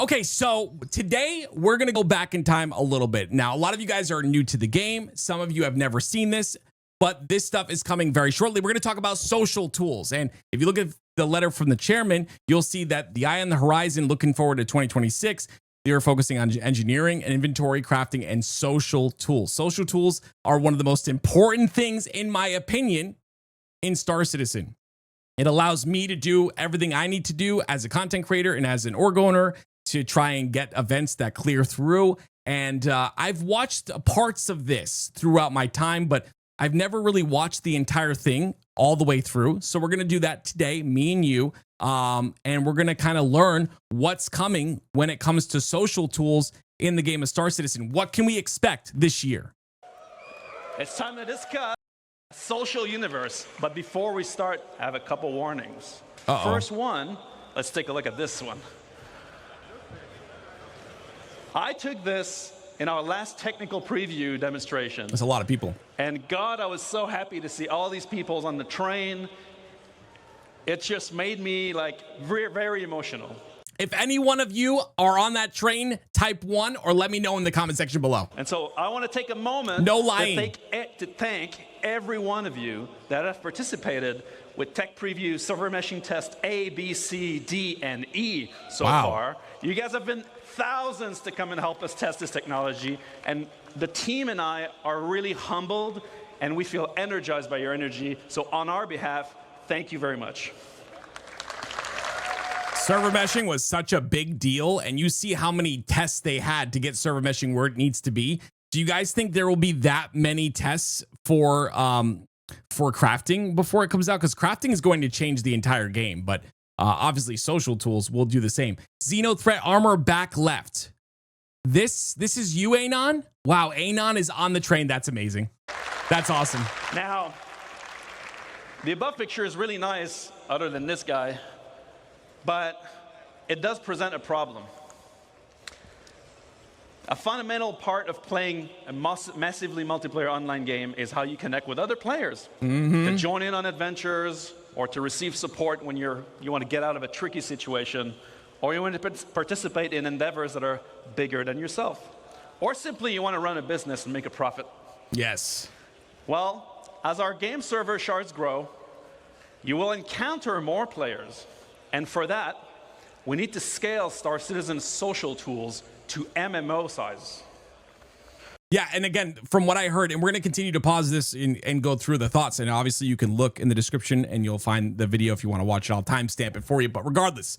Okay, so today we're going to go back in time a little bit. Now, a lot of you guys are new to the game. Some of you have never seen this, but this stuff is coming very shortly. We're going to talk about social tools. And if you look at the letter from the chairman, you'll see that the eye on the horizon, looking forward to 2026, they are focusing on engineering and inventory, crafting, and social tools. Social tools are one of the most important things, in my opinion, in Star Citizen. It allows me to do everything I need to do as a content creator and as an org owner to try and get events that clear through. And I've watched parts of this throughout my time, but I've never really watched the entire thing all the way through. So we're going to do that today, me and you. And we're going to kind of learn what's coming when it comes to social tools in the game of Star Citizen. What can we expect this year? It's time to discuss social universe. But before we start, I have a couple warnings. First one, let's take a look at this one. I took this in our last technical preview demonstration. There's a lot of people. And God, I was so happy to see all these people on the train. It just made me like very, very emotional. If any one of you are on that train, type 1 or let me know in the comment section below. And so I want to take a moment no lying. to thank every one of you that have participated with Tech Preview Server Meshing Test A, B, C, D, and E so far. You guys have been thousands to come and help us test this technology. And the team and I are really humbled, and we feel energized by your energy. So on our behalf, thank you very much. Server meshing was such a big deal, and you see how many tests they had to get server meshing where it needs to be. Do you guys think there will be that many tests for crafting before it comes out? Because crafting is going to change the entire game, but obviously social tools will do the same. Xeno threat armor back left. This is you, Anon? Wow, Anon is on the train. That's amazing. That's awesome. Now, the above picture is really nice, other than this guy, but it does present a problem. A fundamental part of playing a massively multiplayer online game is how you connect with other players. To join in on adventures, or to receive support when you want to get out of a tricky situation, or you want to participate in endeavors that are bigger than yourself. Or simply you want to run a business and make a profit. Yes. Well, as our game server shards grow, you will encounter more players. And for that, we need to scale Star Citizen's social tools to MMO size. Yeah, and again, from what I heard, and we're going to continue to pause this and go through the thoughts, and obviously you can look in the description and you'll find the video if you want to watch it. I'll timestamp it for you, but regardless,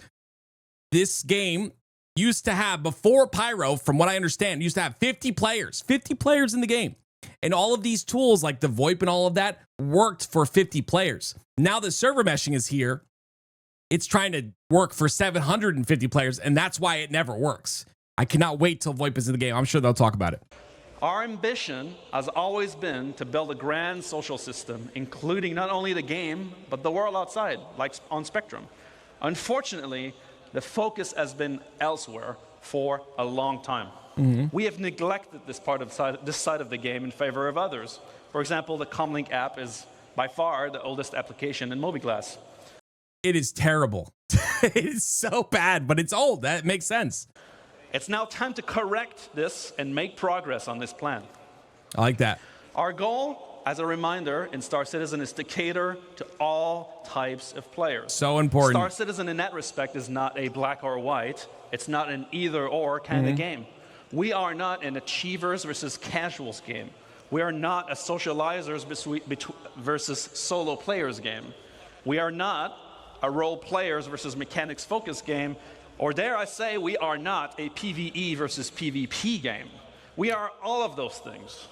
this game used to have, before Pyro, from what I understand, used to have 50 players in the game. And all of these tools, like the VoIP and all of that, worked for 50 players. Now the server meshing is here. It's trying to work for 750 players, and that's why it never works. I cannot wait till VoIP is in the game. I'm sure they'll talk about it. Our ambition has always been to build a grand social system, including not only the game, but the world outside, like on Spectrum. Unfortunately, the focus has been elsewhere for a long time. We have neglected this part of this side of the game in favor of others. For example, the Comlink app is by far the oldest application in Mobiglass. It is terrible. It is so bad, but it's old. That makes sense. It's now time to correct this and make progress on this plan. I like that. Our goal, as a reminder, in Star Citizen is to cater to all types of players. So important. Star Citizen in that respect is not a black or white. It's not an either-or kind of game. We are not an achievers versus casuals game. We are not a socializers versus solo players game. We are not a role players versus mechanics focused game. Or dare I say, we are not a PvE versus PvP game. We are all of those things.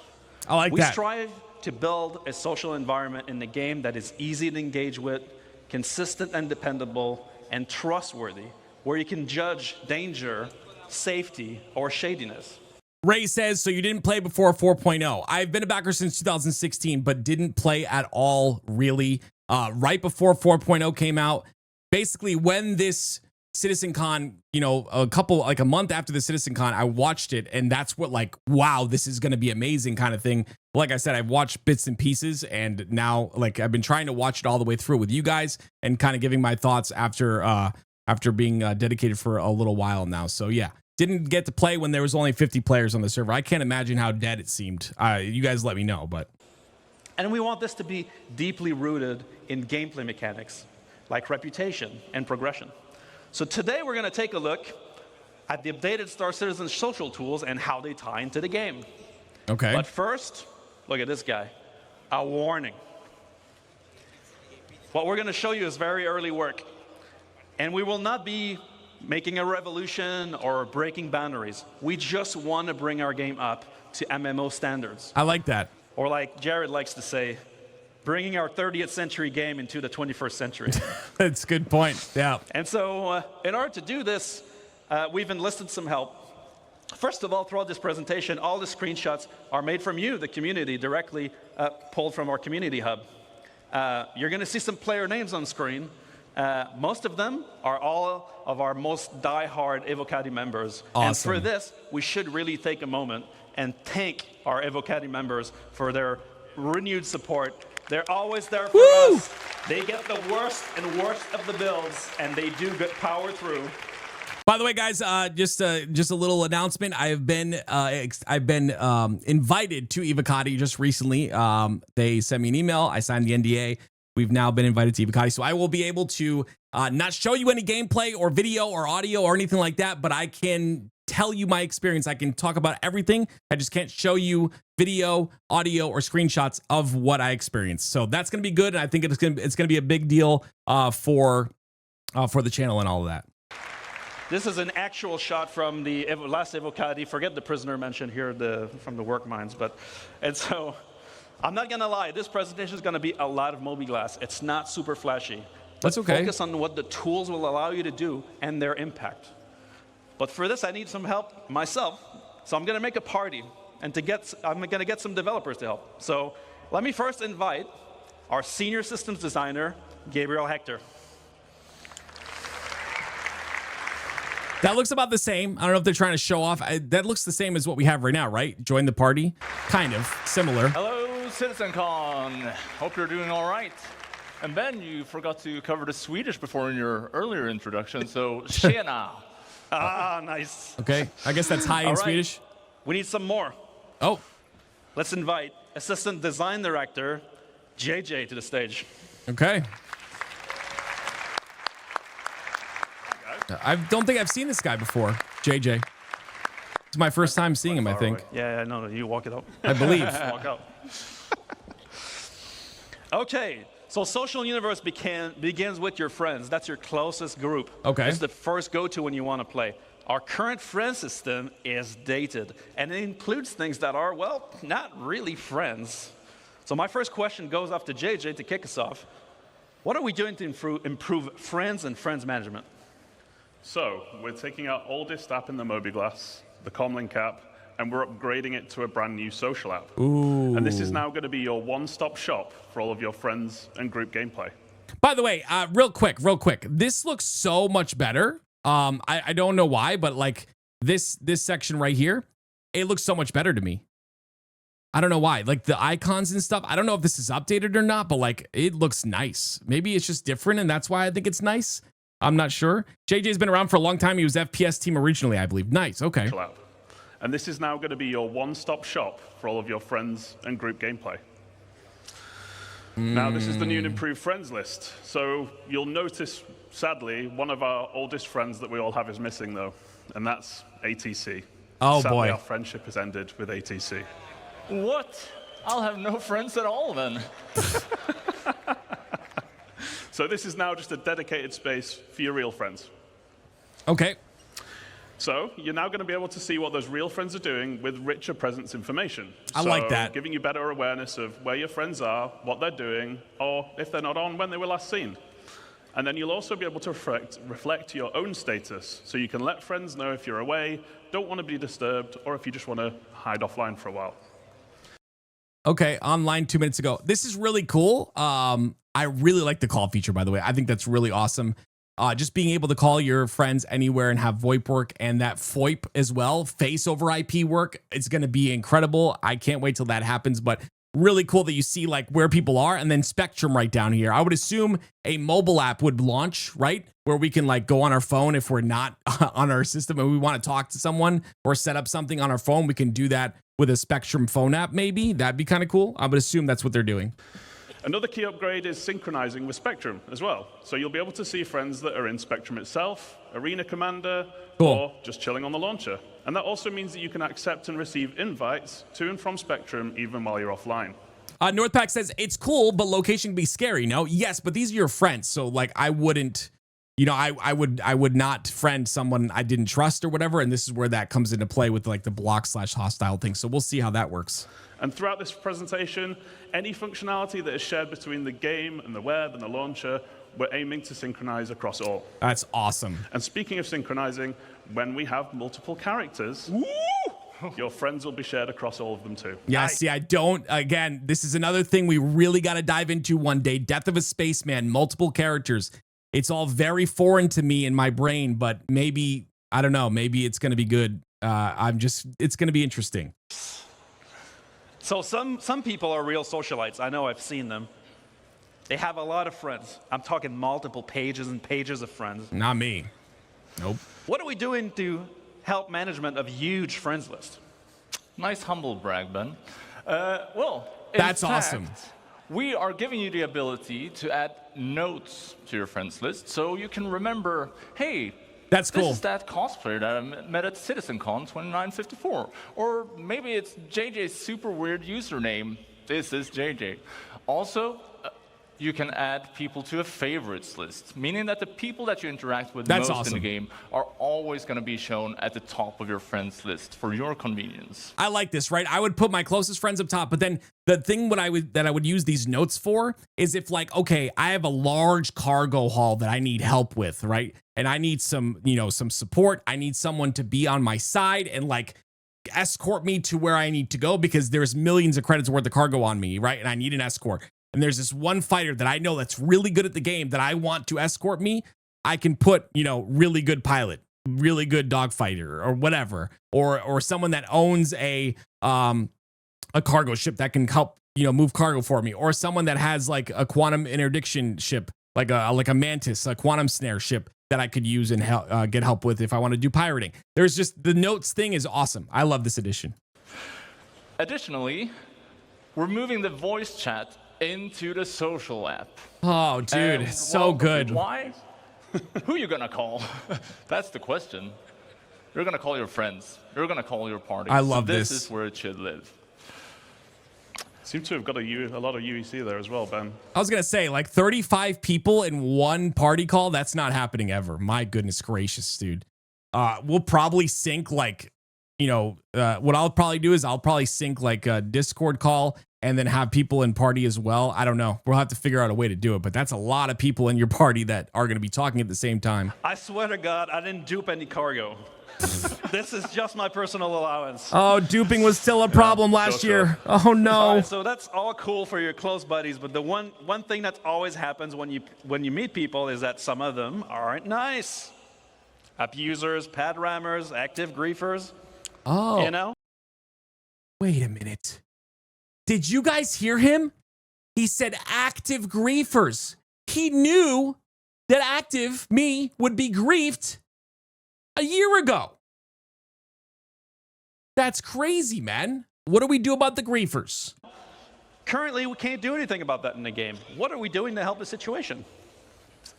I like that. We strive to build a social environment in the game that is easy to engage with, consistent and dependable, and trustworthy, where you can judge danger, safety, or shadiness. Ray says, so you didn't play before 4.0. I've been a backer since 2016, but didn't play at all, really. Right before 4.0 came out, basically when this CitizenCon, you know, a month after the CitizenCon, I watched it, and that's what, like, wow, this is going to be amazing kind of thing. Like I said, I've watched bits and pieces, and now, like, I've been trying to watch it all the way through with you guys and kind of giving my thoughts after after being dedicated for a little while now. So yeah, didn't get to play when there was only 50 players on the server. I can't imagine how dead it seemed. You guys let me know, but. And we want this to be deeply rooted in gameplay mechanics, like reputation and progression. So today we're going to take a look at the updated Star Citizen social tools and how they tie into the game. Okay. But first, look at this guy. A warning. What we're going to show you is very early work. And we will not be making a revolution or breaking boundaries. We just want to bring our game up to MMO standards. I like that. Or like Jared likes to say, bringing our 30th century game into the 21st century. That's a good point. Yeah. And so in order to do this, we've enlisted some help. First of all, throughout this presentation, all the screenshots are made from you, the community, directly pulled from our community hub. You're going to see some player names on screen. Most of them are all of our most die-hard Evocati members. Awesome. And for this, we should really take a moment and thank our Evocati members for their renewed support. Little always there for us. They get the worst and worst of the builds, and they do good power through. By the way, guys, just a little announcement. I've been invited to Evocati just recently. They sent me an email. I signed the NDA. We've now been invited to Evocati, so I will be able to not show you any gameplay or video or audio or anything like that, but I can tell you my experience. I can talk about everything. I just can't show you video, audio, or screenshots of what I experienced. So that's going to be good, and I think it's going to be a big deal for the channel and all of that. This is an actual shot from the last Evocati. Forget the prisoner mentioned here from the work mines. And so, I'm not going to lie. This presentation is going to be a lot of mobiGlass. It's not super flashy. That's okay. Focus on what the tools will allow you to do and their impact. But for this, I need some help myself. So I'm going to make a party. And I'm going to get some developers to help. So let me first invite our senior systems designer, Gabriel Hector. That looks about the same. I don't know if they're trying to show off. That looks the same as what we have right now, right? Join the party. Kind of similar. Hello, CitizenCon. Hope you're doing all right. And Ben, you forgot to cover the Swedish before in your earlier introduction, so tjena. Nice. Okay, I guess that's hi in Swedish. We need some more. Oh. Let's invite Assistant Design Director, JJ, to the stage. Okay. I don't think I've seen this guy before, JJ. It's my first time seeing him, I think. Yeah, no, you walk it up. I believe. Walk up. Okay, so social universe begins with your friends. That's your closest group. Okay. It's the first go-to when you want to play. Our current friend system is dated, and it includes things that are, well, not really friends. So my first question goes off to JJ to kick us off. What are we doing to improve friends and friends management? So we're taking our oldest app in the mobiGlass, the Comlink app, and we're upgrading it to a brand new social app. Ooh. And this is now going to be your one-stop shop for all of your friends and group gameplay. By the way, real quick, this looks so much better. I don't know why, but like this section right here, it looks so much better to me. I don't know why. Like the icons and stuff, I don't know if this is updated or not, but like it looks nice. Maybe it's just different, and that's why I think it's nice. I'm not sure. JJ's been around for a long time. He was FPS team originally, I believe. Nice, okay. And this is now going to be your one-stop shop for all of your friends and group gameplay. Now, this is the new and improved friends list. So you'll notice, sadly, one of our oldest friends that we all have is missing, though, and that's ATC. Oh, sadly, boy. Our friendship has ended with ATC. What? I'll have no friends at all then. So this is now just a dedicated space for your real friends. Okay. So you're now going to be able to see what those real friends are doing with richer presence information. I like that. Giving you better awareness of where your friends are, what they're doing, or if they're not on, when they were last seen. And then you'll also be able to reflect your own status, so you can let friends know if you're away, don't want to be disturbed, or if you just want to hide offline for a while. Okay, online 2 minutes ago. This is really cool. I really like the call feature, by the way. I think that's really awesome. Just being able to call your friends anywhere and have VoIP work, and that FOIP as well, face over IP work, it's going to be incredible. I can't wait till that happens. But really cool that you see like where people are, and then Spectrum right down here. I would assume a mobile app would launch, right? Where we can like go on our phone if we're not on our system and we want to talk to someone or set up something on our phone. We can do that with a Spectrum phone app, maybe. That'd be kind of cool. I would assume that's what they're doing. Another key upgrade is synchronizing with Spectrum as well. So you'll be able to see friends that are in Spectrum itself, Arena Commander, or just chilling on the launcher. And that also means that you can accept and receive invites to and from Spectrum even while you're offline. Northpack says, it's cool, but location can be scary, no? Yes, but these are your friends. So like I wouldn't, you know, I would not friend someone I didn't trust or whatever. And this is where that comes into play with like the block/hostile thing. So we'll see how that works. And throughout this presentation, any functionality that is shared between the game and the web and the launcher, we're aiming to synchronize across all. That's awesome. And speaking of synchronizing, when we have multiple characters, your friends will be shared across all of them too. Yeah, see, again, this is another thing we really got to dive into one day. Death of a Spaceman, multiple characters. It's all very foreign to me in my brain, but maybe, I don't know, maybe it's going to be good. It's going to be interesting. So some people are real socialites. I know, I've seen them. They have a lot of friends. I'm talking multiple pages and pages of friends. Not me. Nope. What are we doing to help management of huge friends list? Nice humble brag, Ben. Well, that's awesome. We are giving you the ability to add notes to your friends list so you can remember, hey, that's cool. This is that cosplayer that I met at CitizenCon 2954. Or maybe it's JJ's super weird username. This is JJ. Also, you can add people to a favorites list, meaning that the people that you interact with most in the game are always going to be shown at the top of your friends list for your convenience. I like this, right? I would put my closest friends up top, but then the thing that I would use these notes for is if like, okay, I have a large cargo haul that I need help with, right? And I need some, you know, some support. I need someone to be on my side and like escort me to where I need to go because there's millions of credits worth of cargo on me, right? And I need an escort. And there's this one fighter that I know that's really good at the game that I want to escort me. I can put, you know, really good pilot, really good dogfighter or whatever, or someone that owns a cargo ship that can help, you know, move cargo for me, or someone that has like a quantum interdiction ship, like a Mantis, a quantum snare ship that I could use and get help with if I want to do pirating. There's just the notes thing is awesome. I love this edition. Additionally, we're moving the voice chat into the social app. Oh, dude, so good. Why? Who are you gonna call? That's the question. You're gonna call your friends. You're gonna call your party. I love this. This is where it should live. Seem to have got a lot of UEC there as well, Ben. I was gonna say like 35 people in one party call. That's not happening ever. My goodness gracious, dude. We'll probably sync like, you know, what I'll probably do is I'll probably sync like a Discord call and then have people in party as well. I don't know. We'll have to figure out a way to do it, but that's a lot of people in your party that are going to be talking at the same time. I swear to God, I didn't dupe any cargo. This is just my personal allowance. Oh, duping was still a problem last year. Oh, no. All right, so that's all cool for your close buddies, but the one thing that always happens when you meet people is that some of them aren't nice. Abusers, pad rammers, active griefers. Oh. You know? Wait a minute. Did you guys hear him? He said active griefers. He knew that active me would be griefed a year ago. That's crazy, man. What do we do about the griefers? Currently, we can't do anything about that in the game. What are we doing to help the situation?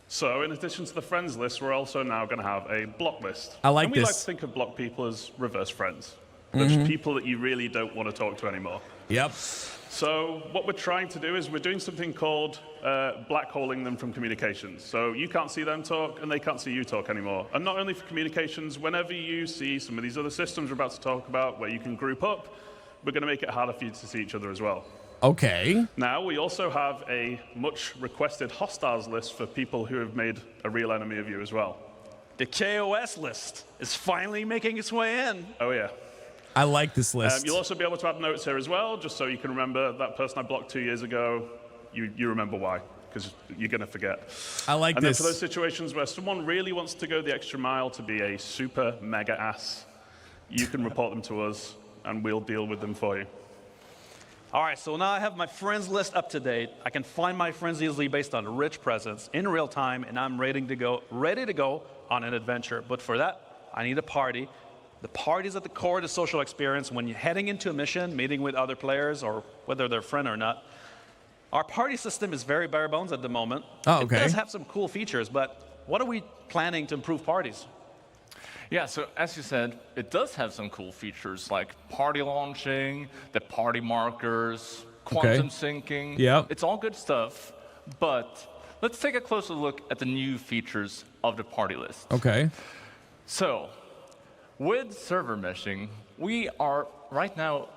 So in addition to the friends list, we're also now going to have a block list. I like and we this. like to think of block people as reverse friends. They're just people that you really don't want to talk to anymore. Yep. So what we're trying to do is we're doing something called blackholing them from communications. So you can't see them talk, and they can't see you talk anymore. And not only for communications, whenever you see some of these other systems we're about to talk about where you can group up, we're going to make it harder for you to see each other as well. Okay. Now, we also have a much requested hostiles list for people who have made a real enemy of you as well. The KOS list is finally making its way in. Oh, yeah. I like this list. You'll also be able to add notes here as well, just so you can remember that person I blocked 2 years ago. You remember why, because you're going to forget. I like this. And then for those situations where someone really wants to go the extra mile to be a super mega ass, you can report them to us, and we'll deal with them for you. All right, so now I have my friends list up to date. I can find my friends easily based on rich presence in real time, and I'm ready to go on an adventure. But for that, I need a party. The party is at the core of the social experience. When you're heading into a mission, meeting with other players, or whether they're a friend or not, our party system is very bare bones at the moment. Oh, okay. It does have some cool features, but what are we planning to improve parties? Yeah, so as you said, it does have some cool features like party launching, the party markers, quantum syncing. Yep. It's all good stuff, but let's take a closer look at the new features of the party list. Okay. So, with server meshing, we are right now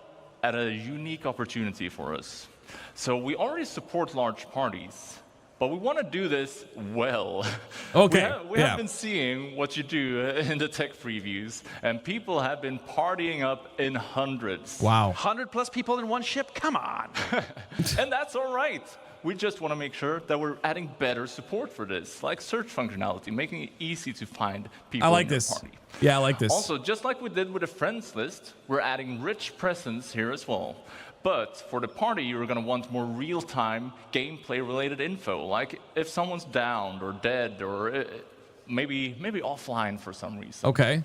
at a unique opportunity for us. So we already support large parties, but we want to do this well. Okay. We have been seeing what you do in the tech previews, and people have been partying up in hundreds. Wow. 100+ people in one ship? Come on. And that's all right. We just want to make sure that we're adding better support for this, like search functionality, making it easy to find people I like in your this. party. Yeah, I like this. Also, just like we did with the friends list, we're adding rich presence here as well. But for the party, you're going to want more real-time gameplay-related info, like if someone's downed or dead or maybe offline for some reason. Okay.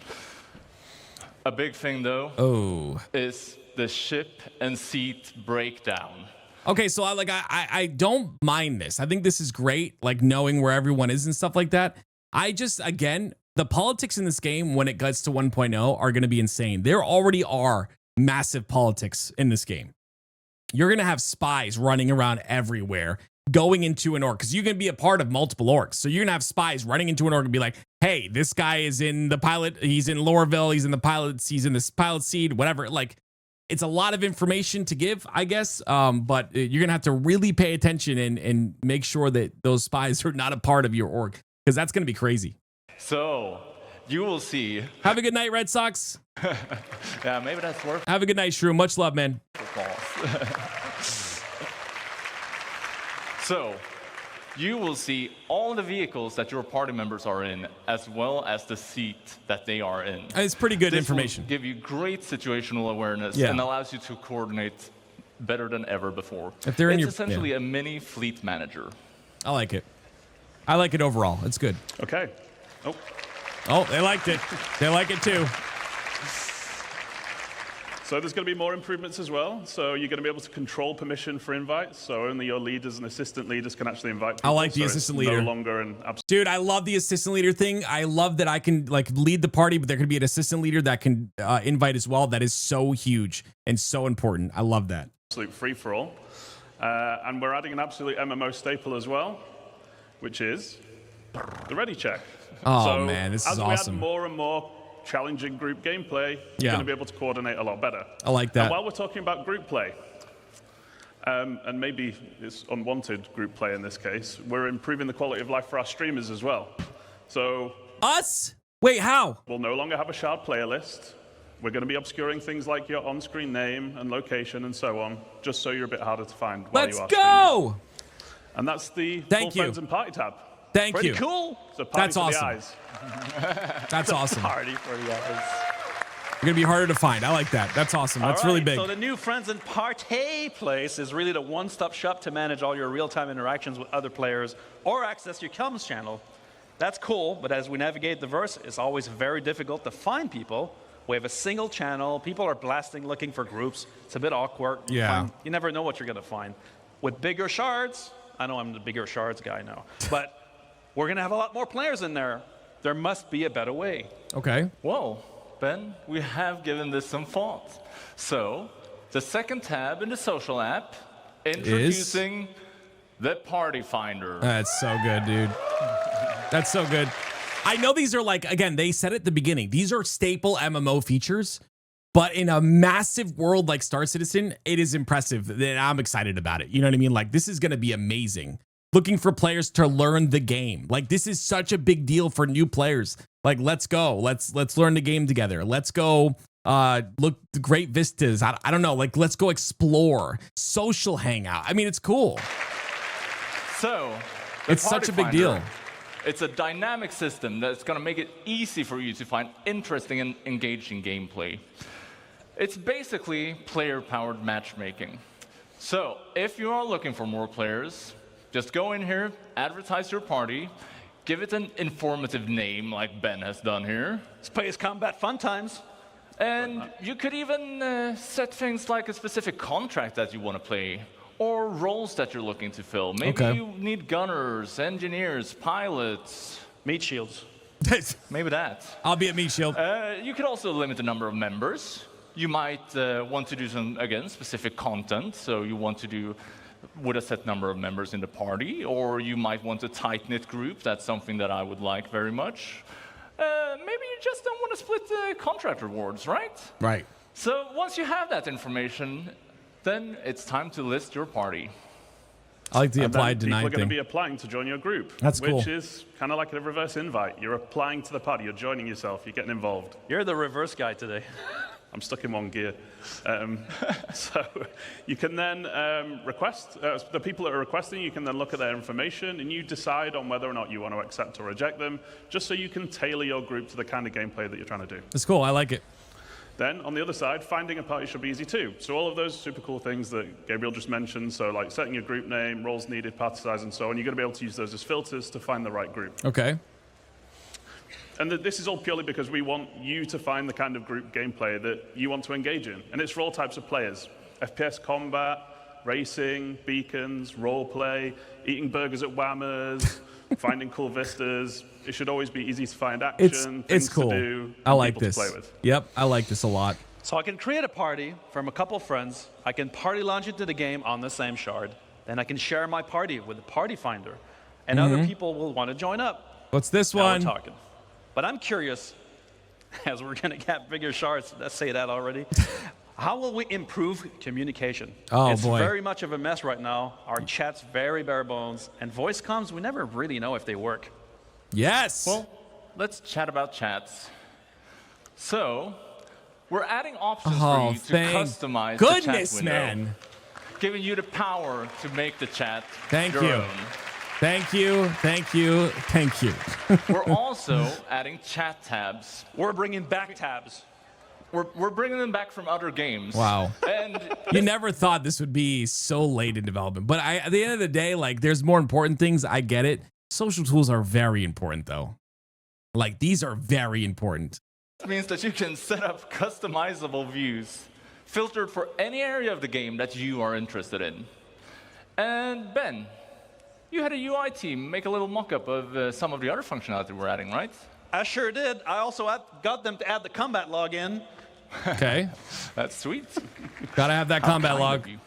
A big thing, though, is the ship and seat breakdown. Okay, so I don't mind this. I think this is great, like knowing where everyone is and stuff like that. I just, again, the politics in this game when it gets to 1.0 are going to be insane. There already are massive politics in this game. You're going to have spies running around everywhere, going into an org, because you can be a part of multiple orgs. So you're going to have spies running into an org and be like, hey, this guy is in the pilot, he's in Lorville, he's in the pilots, he's in this pilot seed, whatever. Like, it's a lot of information to give, I guess, but you're going to have to really pay attention and make sure that those spies are not a part of your org, because that's going to be crazy. So, you will see. Have a good night, Red Sox. Yeah, maybe that's worth Have a good night, Shrew. Much love, man. So, you will see all the vehicles that your party members are in, as well as the seat that they are in. It's pretty good This information. will give you great situational awareness and allows you to coordinate better than ever before. If they're in it's your, essentially a mini fleet manager. I like it. I like it overall. It's good. Okay. Oh. Oh, they liked it. They like it too. So there's going to be more improvements as well. So you're going to be able to control permission for invites. So only your leaders and assistant leaders can actually invite people. I like the so assistant it's leader. No longer an absolute. Dude, I love the assistant leader thing. I love that I can like lead the party, but there can be an assistant leader that can invite as well. That is so huge and so important. I love that. Absolute free-for-all. And we're adding an absolute MMO staple as well, which is the ready check. Oh, so man, this is as awesome. we add more and more challenging group gameplay, you're going to be able to coordinate a lot better. I like that. And while we're talking about group play, and maybe it's unwanted group play in this case, we're improving the quality of life for our streamers as well. So Us? Wait, how? we'll no longer have a shard player list. We're going to be obscuring things like your on-screen name and location and so on, just so you're a bit harder to find while Let's you are go! streaming. And that's the Thank Full you. Friends and Party tab. Thank Pretty you. cool. So party That's for awesome. the eyes. That's awesome. Party for the eyes. You're going to be harder to find. I like that. That's awesome. That's All really right, big. So the new Friends and Party place is really the one-stop shop to manage all your real-time interactions with other players or access your comms channel. That's cool, but as we navigate the verse, it's always very difficult to find people. We have a single channel. People are blasting looking for groups. It's a bit awkward. Yeah. You never know what you're going to find. With bigger shards, I know I'm the bigger shards guy now, but we're going to have a lot more players in there. There must be a better way. Okay. Well, Ben, we have given this some thought. So, the second tab in the social app, introducing the Party Finder. That's so good, dude. That's so good. I know these are like, again, they said at the beginning, these are staple MMO features, but in a massive world like Star Citizen, it is impressive. And I'm excited about it. You know what I mean? Like, this is going to be amazing. Looking for players to learn the game. Like, this is such a big deal for new players. Like, let's go. Let's learn the game together. Let's go look the great vistas. I don't know. Like, let's go explore. Social hangout. I mean, it's cool. So, It's such a big deal. It's a dynamic system that's going to make it easy for you to find interesting and engaging gameplay. It's basically player-powered matchmaking. So if you are looking for more players, just go in here, advertise your party, give it an informative name like Ben has done here. Space Combat Fun Times. And you could even set things like a specific contract that you want to play, or roles that you're looking to fill. Maybe you need gunners, engineers, pilots. Meat shields. Maybe that. I'll be at Meat Shield. You could also limit the number of members. You might want to do some, again, specific content. So you want to do with a set number of members in the party, or you might want a tight-knit group. That's something that I would like very much. Maybe you just don't want to split the contract rewards, right? Right. So once you have that information, then it's time to list your party. I like the And then applied people deny are going to thing. be applying to join your group. That's cool. Which is kind of like a reverse invite. You're applying to the party. You're joining yourself. You're getting involved. You're the reverse guy today. I'm stuck in one gear. So you can then request, the people that are requesting, you can then look at their information and you decide on whether or not you want to accept or reject them, just so you can tailor your group to the kind of gameplay that you're trying to do. It's cool. I like it. Then, on the other side, finding a party should be easy too. So all of those super cool things that Gabriel just mentioned, so like setting your group name, roles needed, party size, and so on, you're going to be able to use those as filters to find the right group. Okay. And this is all purely because we want you to find the kind of group gameplay that you want to engage in. And it's for all types of players. FPS combat, racing, beacons, role play, eating burgers at Whammers, finding cool vistas. It should always be easy to find action, It's things cool. to do, I like people this. to play with. Yep, I like this a lot. So I can create a party from a couple friends. I can party launch into the game on the same shard. Then I can share my party with the party finder. And other people will want to join up. What's this Now we're one? talking. But I'm curious, as we're going to get bigger shards, let's say that already, how will we improve communication? Oh, it's boy. very much of a mess right now. Our chat's very bare bones. And voice comms, we never really know if they work. Yes. Well, let's chat about chats. So, we're adding options for you to thank customize the chat goodness, window, man. giving you the power to make the chat Thank your you. own. Thank you. Thank you. Thank you. We're also adding chat tabs. We're bringing back tabs. We're bringing them back from other games. Wow. And You never thought this would be so late in development. But at the end of the day, like, there's more important things. I get it. Social tools are very important, though. Like, these are very important. this means that you can set up customizable views, filtered for any area of the game that you are interested in. And Ben, you had a UI team make a little mock-up of some of the other functionality we're adding, right? I sure did. I also got them to add the combat log in. Okay. That's sweet. Gotta have that combat Kind log. of you.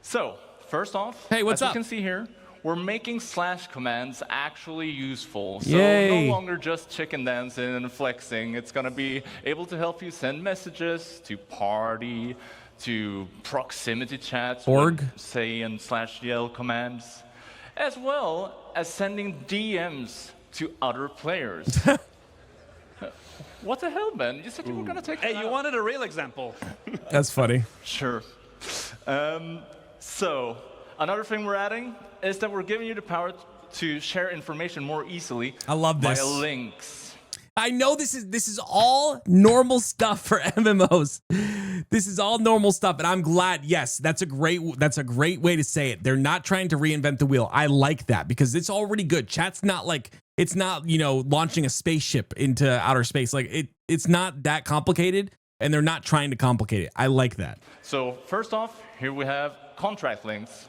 So, first off, Hey, what's as up? you can see here, we're making slash commands actually useful. So Yay. no longer just chicken dancing and flexing. It's going to be able to help you send messages to party, to proximity chats, Org. with say and slash yell commands, as well as sending DMs to other players. What the hell, Ben? You said you were going to take Hey, that you out. wanted a real example. That's funny. Sure. So, another thing we're adding is that we're giving you the power to share information more easily. I love this. Via links. I know this is all normal stuff for MMOs. This is all normal stuff, and I'm glad. Yes, that's a great way to say it. They're not trying to reinvent the wheel. I like that because it's already good. Chat's not like it's not, launching a spaceship into outer space. Like it's not that complicated, and they're not trying to complicate it. I like that. So, first off, here we have contract links,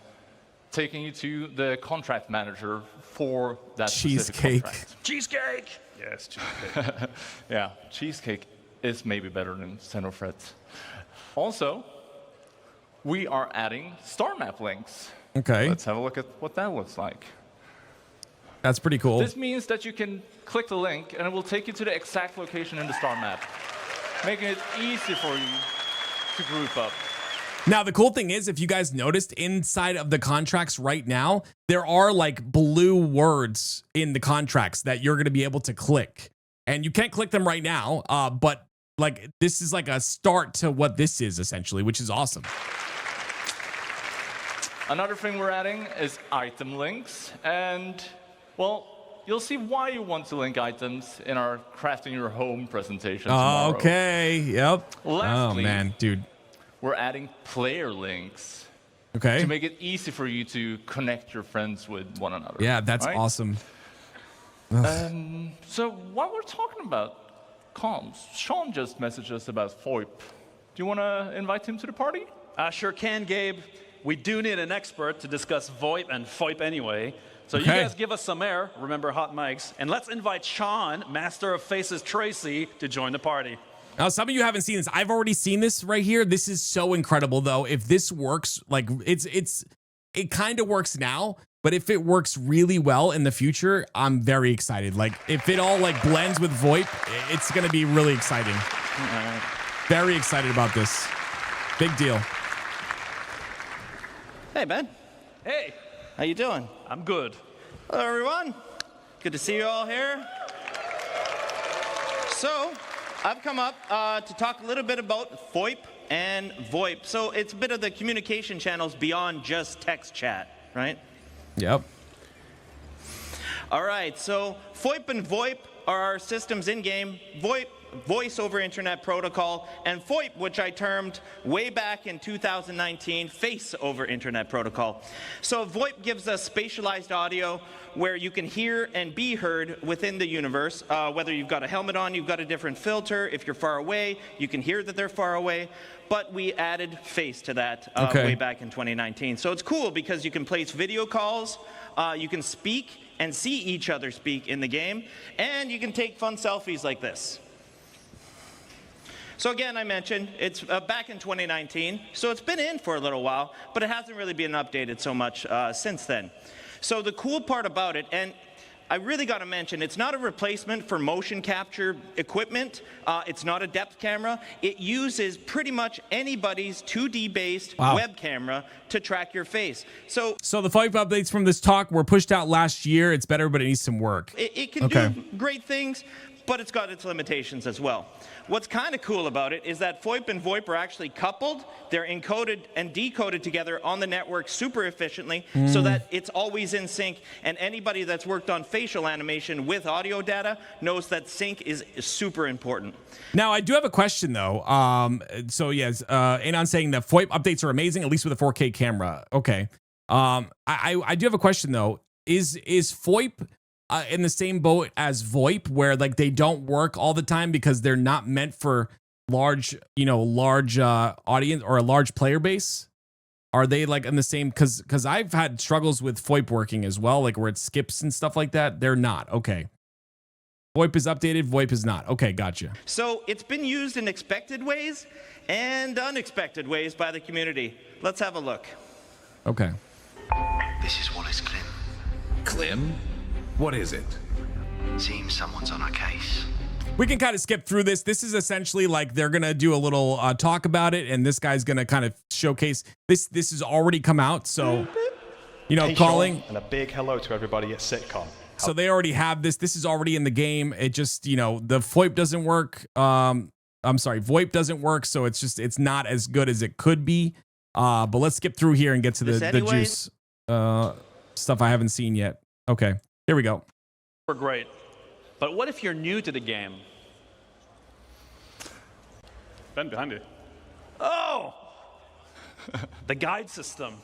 taking you to the contract manager for that specific Cheesecake. contract. Cheesecake! Yes, cheesecake. Yeah, cheesecake is maybe better than Xenofret. Also, we are adding star map links. Okay, Let's have a look at what that looks like. that's pretty cool. This means that you can click the link and it will take you to the exact location in the star map, making it easy for you to group up. Now, the cool thing is, if you guys noticed, inside of the contracts right now, there are like blue words in the contracts that you're going to be able to click. And you can't click them right now, but like this is like a start to what this is essentially, which is awesome. Another thing we're adding is item links. And, well, you'll see why you want to link items in our Crafting Your Home presentation tomorrow. Okay, yep. Lastly, Oh, man, dude. we're adding player links. Okay. to make it easy for you to connect your friends with one another. Yeah, that's right? awesome. So while we're talking about comms, Sean just messaged us about FOIP. Do you want to invite him to the party? I sure can, Gabe. We do need an expert to discuss VoIP and FOIP anyway. So you Okay. guys give us some air, remember hot mics, and let's invite Sean, Master of Faces Tracy, to join the party. Now, some of you haven't seen this. I've already seen this right here. This is so incredible, though. If this works, like it kind of works now, but if it works really well in the future, I'm very excited. Like if it all like blends with VoIP, it's gonna be really exciting. Very excited about this. Big deal. Hey, Ben. Hey, How you doing? I'm good. Hello, everyone. Good to see you all here. So, I've come up to talk a little bit about FOIP and VoIP. So, it's a bit of the communication channels beyond just text chat, right? Yep. All right, so FOIP and VoIP are our systems in-game. VoIP, Voice over Internet Protocol, and FOIP, which I termed way back in 2019, Face over Internet Protocol. So VoIP gives us spatialized audio where you can hear and be heard within the universe. Whether you've got a helmet on, you've got a different filter. If you're far away, you can hear that they're far away. But we added face to that way back in 2019. So it's cool because you can place video calls, you can speak and see each other speak in the game, and you can take fun selfies like this. So again, I mentioned, it's back in 2019, so it's been in for a little while, but it hasn't really been updated so much since then. So the cool part about it, and I really got to mention, it's not a replacement for motion capture equipment. It's not a depth camera. It uses pretty much anybody's 2D-based web camera to track your face. So the FOIP updates from this talk were pushed out last year. It's better, but it needs some work. it can do great things, but it's got its limitations as well. What's kind of cool about it is that FOIP and VoIP are actually coupled. They're encoded and decoded together on the network super efficiently so that it's always in sync, and anybody that's worked on facial animation with audio data knows that sync is super important. Now, I do have a question, though. So, yes, Anon saying that FOIP updates are amazing, at least with a 4K camera. Okay. I do have a question, though. Is FOIP in the same boat as VoIP, where like they don't work all the time because they're not meant for large audience or a large player base? Are they like in the same? Because I've had struggles with FOIP working as well, like where it skips and stuff like that. They're not. Okay. VoIP is updated, VoIP is not. Okay, gotcha. So it's been used in expected ways and unexpected ways by the community. Let's have a look. Okay. This is Wallace Clem. Clem? What is it? Seems someone's on our case. We can kind of skip through this. This is essentially like they're going to do a little talk about it, and this guy's going to kind of showcase this. This has already come out, so, you know, Hey, calling. Sean, and a big hello to everybody at SitCon. So they already have this. This is already in the game. It just, you know, the FOIP doesn't work. I'm sorry, VoIP doesn't work, so it's not as good as it could be. But let's skip through here and get to the juice stuff I haven't seen yet. Okay, here we go. We're great. But what if you're new to the game? Ben, behind you. Oh! The guide system.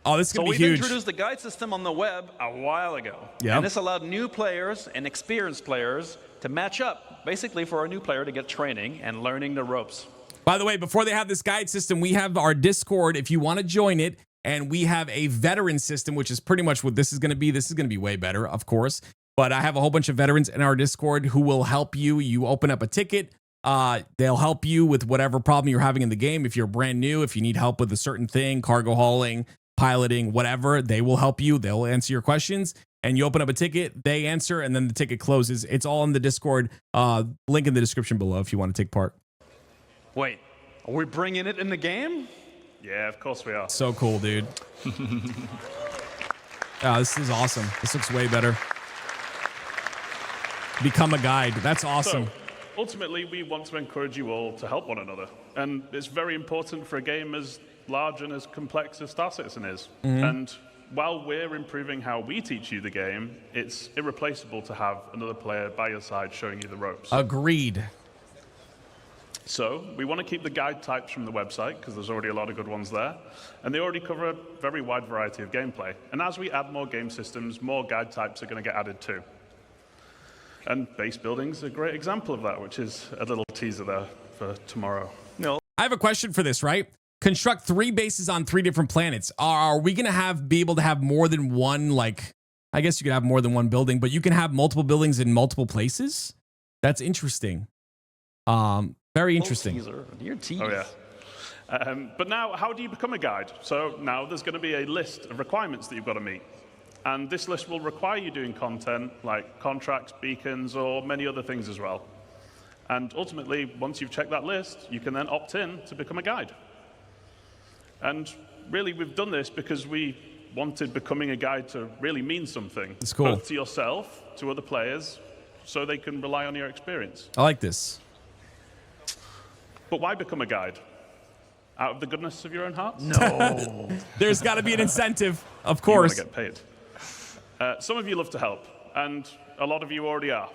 Oh, this is So going to we've be huge. introduced the guide system on the web a while ago. Yep. And this allowed new players and experienced players to match up, basically for a new player to get training and learning the ropes. By the way, before they have this guide system, we have our Discord if you want to join it. And we have a veteran system, which is pretty much what this is going to be. This is going to be way better, of course. But I have a whole bunch of veterans in our Discord who will help you. You open up a ticket. They'll help you with whatever problem you're having in the game. If you're brand new, if you need help with a certain thing, cargo hauling, piloting, whatever, they will help you. They'll answer your questions. And you open up a ticket, they answer, and then the ticket closes. It's all in the Discord. Link in the description below if you want to take part. Wait, are we bringing it in the game? Yeah, of course we are. So cool, dude. This is awesome. This looks way better. Become a guide. That's awesome. So, ultimately, we want to encourage you all to help one another. And it's very important for a game as large and as complex as Star Citizen is. And while we're improving how we teach you the game, it's irreplaceable to have another player by your side showing you the ropes. Agreed. So we want to keep the guide types from the website because there's already a lot of good ones there. And they already cover a very wide variety of gameplay. And as we add more game systems, more guide types are going to get added too. And base building's a great example of that, which is a little teaser there for tomorrow. No. I have a question for this, right? Construct 3 bases on 3 different planets. Are we going to be able to have more than one, like, I guess you could have more than one building, but you can have multiple buildings in multiple places? That's interesting. Very interesting. Your tease. Oh, yeah. But now, how do you become a guide? So now there's going to be a list of requirements that you've got to meet. And this list will require you doing content like contracts, beacons, or many other things as well. And ultimately, once you've checked that list, you can then opt in to become a guide. And really, we've done this because we wanted becoming a guide to really mean something. That's cool. Both to yourself, to other players, so they can rely on your experience. I like this. But why become a guide? Out of the goodness of your own hearts? No. There's got to be an incentive, of course. You want to get paid. Some of you love to help, and a lot of you already are.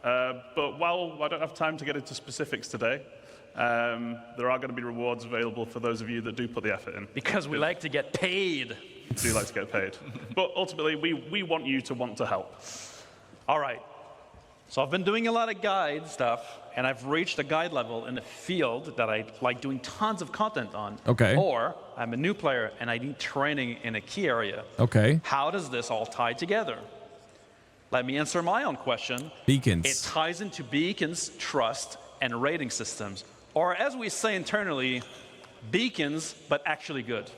But while I don't have time to get into specifics today, there are going to be rewards available for those of you that do put the effort in. Because we like to get paid. We do like to get paid. But ultimately, we want you to want to help. All right. So I've been doing a lot of guide stuff, and I've reached a guide level in a field that I like doing tons of content on. Okay. Or I'm a new player, and I need training in a key area. Okay. How does this all tie together? Let me answer my own question. Beacons. It ties into beacons, trust, and rating systems. Or as we say internally, beacons, but actually good.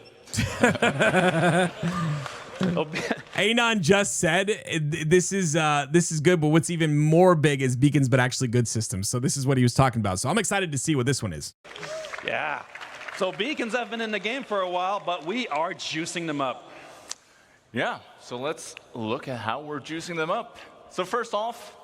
Anon just said this is good, but what's even more big is beacons, but actually good systems. So this is what he was talking about. So I'm excited to see what this one is. Yeah. So beacons have been in the game for a while, but we are juicing them up. Yeah, so let's look at how we're juicing them up. So first off,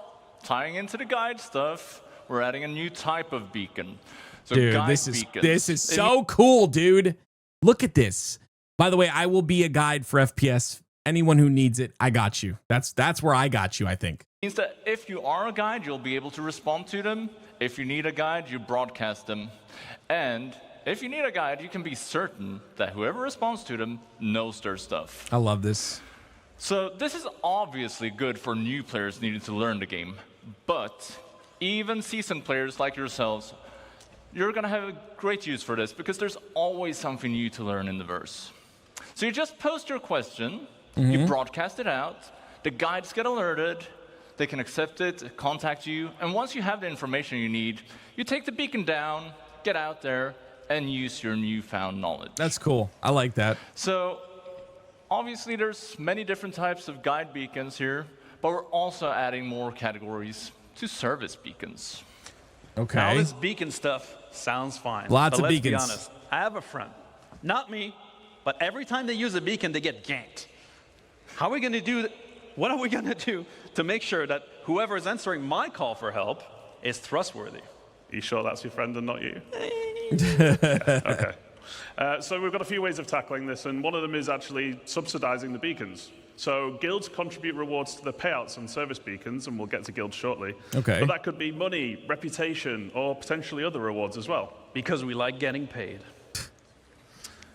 tying into the guide stuff, we're adding a new type of beacon. So dude, guide this beacons. is so cool, dude. Look at this. By the way, I will be a guide for FPS. Anyone who needs it, I got you. That's where I got you, I think. Means that if you are a guide, you'll be able to respond to them. If you need a guide, you broadcast them. And if you need a guide, you can be certain that whoever responds to them knows their stuff. I love this. So this is obviously good for new players needing to learn the game. But even seasoned players like yourselves, you're going to have a great use for this because there's always something new to learn in the verse. So you just post your question, you broadcast it out, the guides get alerted, they can accept it, contact you, and once you have the information you need, you take the beacon down, get out there, and use your newfound knowledge. That's cool. I like that. So obviously there's many different types of guide beacons here, but we're also adding more categories to service beacons. Okay. Now this beacon stuff sounds fine. Lots but of let's beacons. Be honest. I have a friend, not me, but every time they use a beacon, they get ganked. How are we going to do? What are we going to do to make sure that whoever is answering my call for help is trustworthy? Are you sure that's your friend and not you? Okay. So we've got a few ways of tackling this, and one of them is actually subsidizing the beacons. So guilds contribute rewards to the payouts on service beacons, and we'll get to guilds shortly. Okay. But that could be money, reputation, or potentially other rewards as well. Because we like getting paid.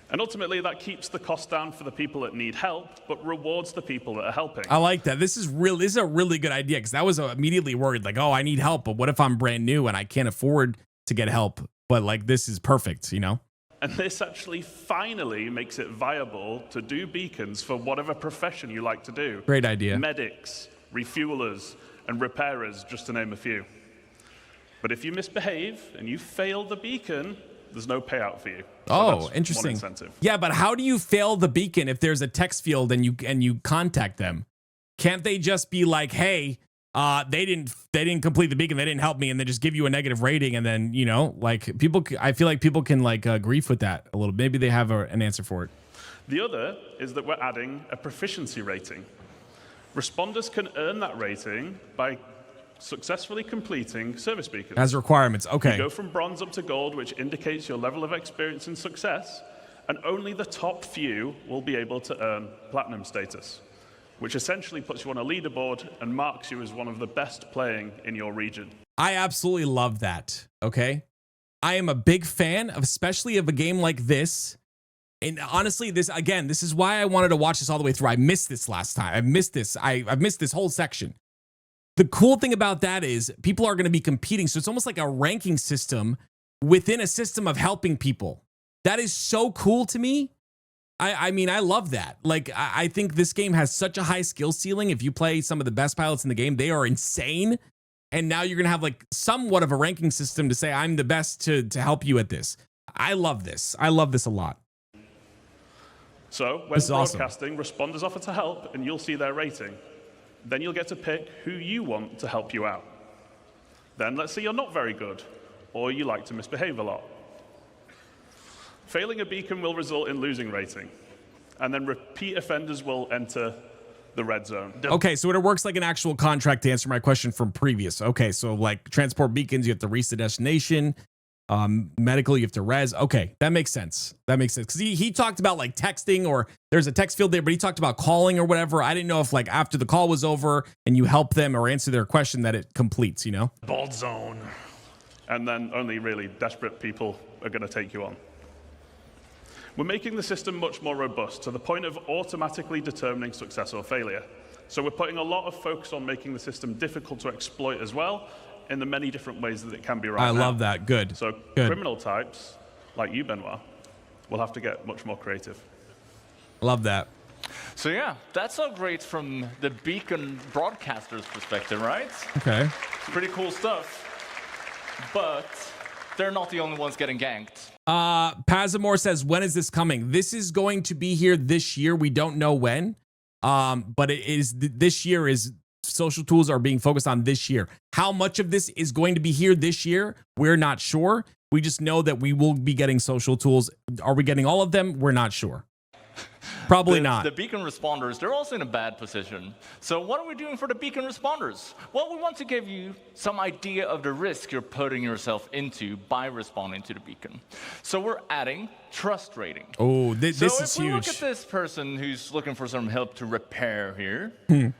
And ultimately, that keeps the cost down for the people that need help, but rewards the people that are helping. I like that. This is a really good idea because I was immediately worried, like, oh, I need help, but what if I'm brand new and I can't afford to get help? But like, this is perfect, you know? And this actually finally makes it viable to do beacons for whatever profession you like to do. Great idea. Medics, refuelers, and repairers, just to name a few. But if you misbehave and you fail the beacon, there's no payout for you. So Oh, that's interesting. one incentive. Yeah, but how do you fail the beacon if there's a text field and you contact them? Can't they just be like, hey, they didn't complete the beacon, they didn't help me, and then just give you a negative rating, and then, you know, like people, I feel like people can like grief with that a little. Maybe they have an answer for it. The other is that we're adding a proficiency rating. Responders can earn that rating by successfully completing service beacons. As requirements, okay. You go from bronze up to gold, which indicates your level of experience and success, and only the top few will be able to earn platinum status, which essentially puts you on a leaderboard and marks you as one of the best playing in your region. I absolutely love that, okay? I am a big fan of, especially of a game like this. And honestly, this is why I wanted to watch this all the way through. I missed this last time. I missed this. I've missed this whole section. The cool thing about that is people are going to be competing. So it's almost like a ranking system within a system of helping people. That is so cool to me. I mean, I love that. Like, I think this game has such a high skill ceiling. If you play some of the best pilots in the game, they are insane. And now you're going to have like somewhat of a ranking system to say, I'm the best to help you at this. I love this. I love this a lot. So when broadcasting, responders offer to help, and you'll see their rating. Then you'll get to pick who you want to help you out. Then let's say you're not very good, or you like to misbehave a lot. Failing a beacon will result in losing rating, and then repeat offenders will enter the red zone. Okay, so it works like an actual contract to answer my question from previous. Okay, so like transport beacons, you have to reach the destination. Medical, you have to res. Okay, that makes sense. That makes sense. Because he talked about like texting, or there's a text field there, but he talked about calling or whatever. I didn't know if like after the call was over and you help them or answer their question that it completes, you know? Bald zone. And then only really desperate people are going to take you on. We're making the system much more robust to the point of automatically determining success or failure. So we're putting a lot of focus on making the system difficult to exploit as well, in the many different ways that it can be right now. I love that. Good. So Good. Criminal types, like you, Benoit, will have to get much more creative. Love that. So yeah, that's all great from the beacon broadcaster's perspective, right? Okay. Pretty cool stuff. But they're not the only ones getting ganked. Pazamore says, when is this coming? This is going to be here this year. We don't know when. But it is this year is social tools are being focused on this year. How much of this is going to be here this year? We're not sure. We just know that we will be getting social tools. Are we getting all of them? We're not sure. Probably not. The beacon responders, they're also in a bad position. So what are we doing for the beacon responders? Well, we want to give you some idea of the risk you're putting yourself into by responding to the beacon. So we're adding trust rating. Oh, this is huge. So if we look at this person who's looking for some help to repair here,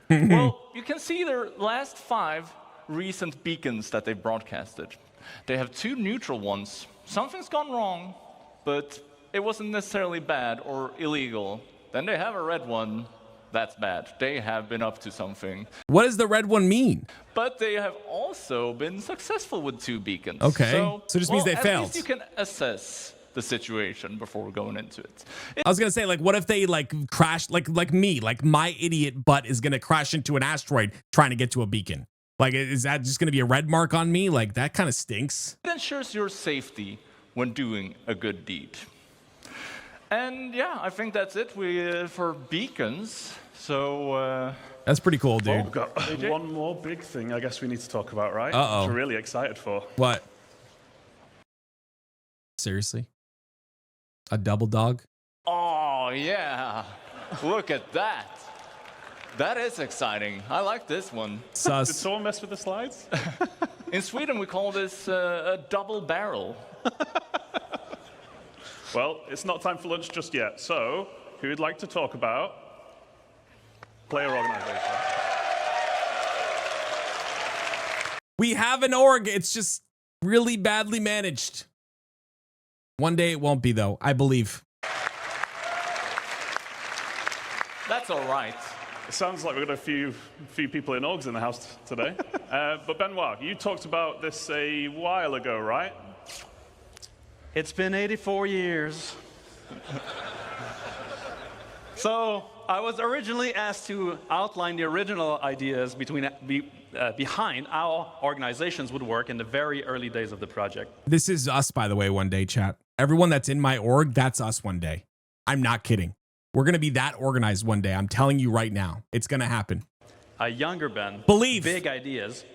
well, you can see their last 5 recent beacons that they've broadcasted. They have 2 neutral ones. Something's gone wrong, but it wasn't necessarily bad or illegal. Then they have a red one. That's bad. They have been up to something. What does the red one mean? But they have also been successul with 2 beacons. Okay. So it just means they failed. At least you can assess the situation before going into it. I was gonna say, like, what if they like crashed, like me, like my idiot butt is gonna crash into an asteroid trying to get to a beacon? Like, is that just gonna be a red mark on me? Like, that kind of stinks. It ensures your safety when doing a good deed. And yeah, I think that's it for beacons. So that's pretty cool, dude. We've got one more big thing I guess we need to talk about, right? Uh-oh. Which we're really excited for. What? Seriously? A double dog? Oh, yeah. Look at that. That is exciting. I like this one. Sus. Did someone mess with the slides? In Sweden, we call this a double barrel. Well, it's not time for lunch just yet. So, who would like to talk about player organization? We have an org. It's just really badly managed. One day it won't be, though, I believe. That's all right. It sounds like we've got a few people in orgs in the house today. But Benoit, you talked about this a while ago, right? It's been 84 years. So I was originally asked to outline the original ideas behind how organizations would work in the very early days of the project. This is us, by the way, one day, chat. Everyone that's in my org, that's us one day. I'm not kidding. We're going to be that organized one day. I'm telling you right now. It's going to happen. A younger Ben. Believe. Big ideas.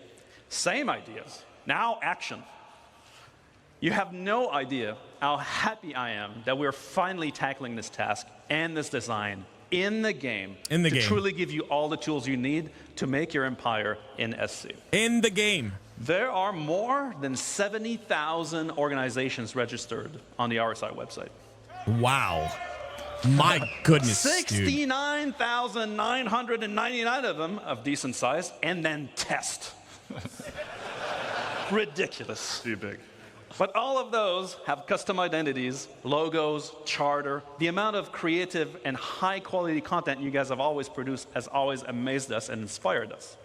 Same ideas. Now action. You have no idea how happy I am that we're finally tackling this task and this design in the game to truly give you all the tools you need to make your empire in SC. In the game. There are more than 70,000 organizations registered on the RSI website. Wow. My goodness, 69,999 of them of decent size, and then test. Ridiculous. Too big. But all of those have custom identities, logos, charter. The amount of creative and high-quality content you guys have always produced has always amazed us and inspired us.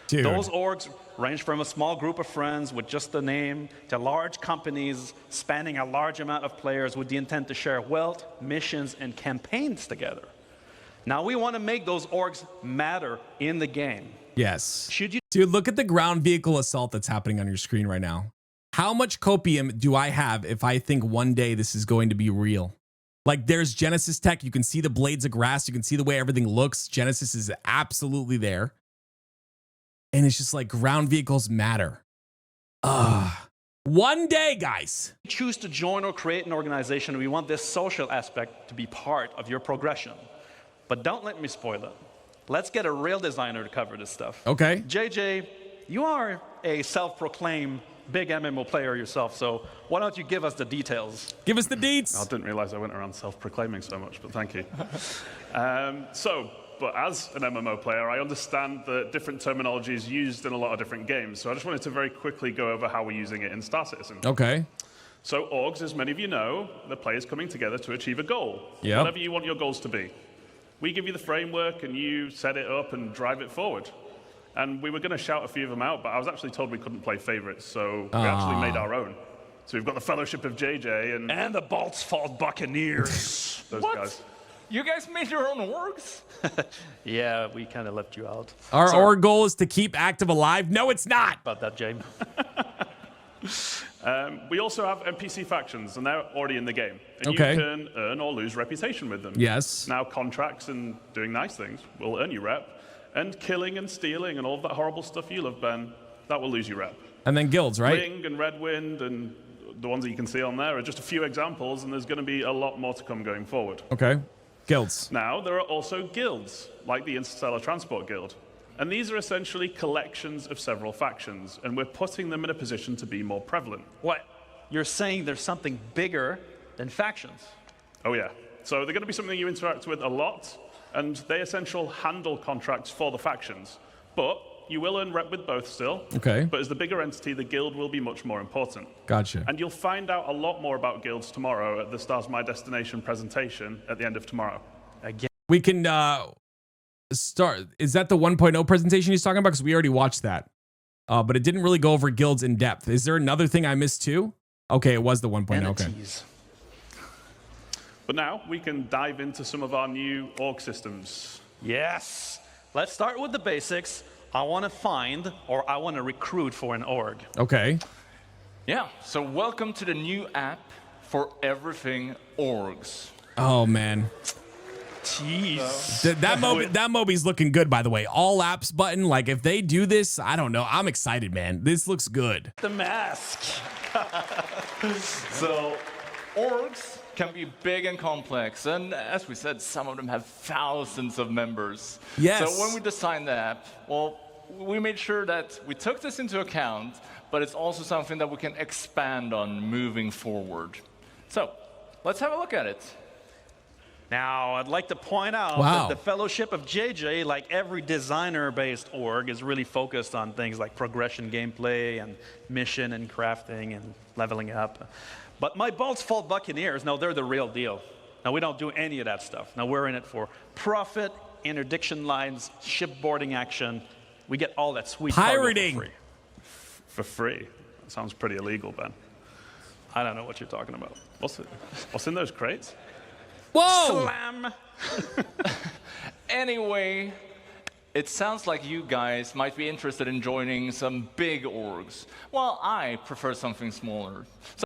Dude. Those orgs range from a small group of friends with just the name to large companies spanning a large amount of players with the intent to share wealth, missions, and campaigns together. Now we want to make those orgs matter in the game. Yes. Should you? Dude, look at the ground vehicle assault that's happening on your screen right now. How much copium do I have if I think one day this is going to be real? Like, there's Genesis tech. You can see the blades of grass. You can see the way everything looks. Genesis is absolutely there. And it's just like ground vehicles matter. One day, guys. Choose to join or create an organization, we want this social aspect to be part of your progression. But don't let me spoil it. Let's get a real designer to cover this stuff. Okay. JJ, you are a self-proclaimed big MMO player yourself, so why don't you give us the details? Give us the deets. I didn't realize I went around self-proclaiming so much, but thank you. But as an MMO player, I understand that different terminology is used in a lot of different games. So I just wanted to very quickly go over how we're using it in Star Citizen. Okay. So orgs, as many of you know, the players coming together to achieve a goal. Yep. Whatever you want your goals to be. We give you the framework and you set it up and drive it forward. And we were going to shout a few of them out, but I was actually told we couldn't play favorites, so we actually made our own. So we've got the Fellowship of JJ and the Bolt's Fault Buccaneers. those What? guys. You guys made your own orgs? Yeah, we kind of left you out. Our goal is to keep active alive. No, it's not. About that, James. We also have NPC factions, and they're already in the game. And Okay. you can earn or lose reputation with them. Yes. Now, contracts and doing nice things will earn you rep. And killing and stealing and all of that horrible stuff you love, Ben, that will lose you rep. And then guilds, right? Ring and Red Wind and the ones that you can see on there are just a few examples, and there's going to be a lot more to come going forward. Okay. Guilds. Now, there are also guilds, like the Interstellar Transport Guild. And these are essentially collections of several factions, and we're putting them in a position to be more prevalent. What? You're saying there's something bigger than factions? Oh, yeah. So they're going to be something you interact with a lot, and they essentially handle contracts for the factions. But you will earn rep with both still. Okay. But as the bigger entity, the guild will be much more important. Gotcha. And you'll find out a lot more about guilds tomorrow at the Stars My Destination presentation at the end of tomorrow. Again. We can start. Is that the 1.0 presentation he's talking about? Because we already watched that. But it didn't really go over guilds in depth. Is there another thing I missed too? Okay, it was the 1.0. Okay. Entities. But now we can dive into some of our new org systems. Yes. Let's start with the basics. I want to find or I want to recruit for an org. Okay. Yeah, so welcome to the new app for everything orgs. Oh, man. Jeez. That Moby's looking good, by the way. All apps button. Like, if they do this, I don't know. I'm excited, man. This looks good. The mask. So orgs can be big and complex, and as we said, some of them have thousands of members. Yes. So when we designed the app, well, we made sure that we took this into account, but it's also something that we can expand on moving forward. So let's have a look at it. Now, I'd like to point out that the Fellowship of JJ, like every designer-based org, is really focused on things like progression gameplay and mission and crafting and leveling up. But my Bolt's Fault Buccaneers, no, they're the real deal. Now, we don't do any of that stuff. Now, we're in it for profit, interdiction lines, shipboarding action. We get all that sweet pirating cargo For free? That sounds pretty illegal, Ben. I don't know what you're talking about. What's in those crates? Whoa! Slam! Anyway, it sounds like you guys might be interested in joining some big orgs. Well, I prefer something smaller. So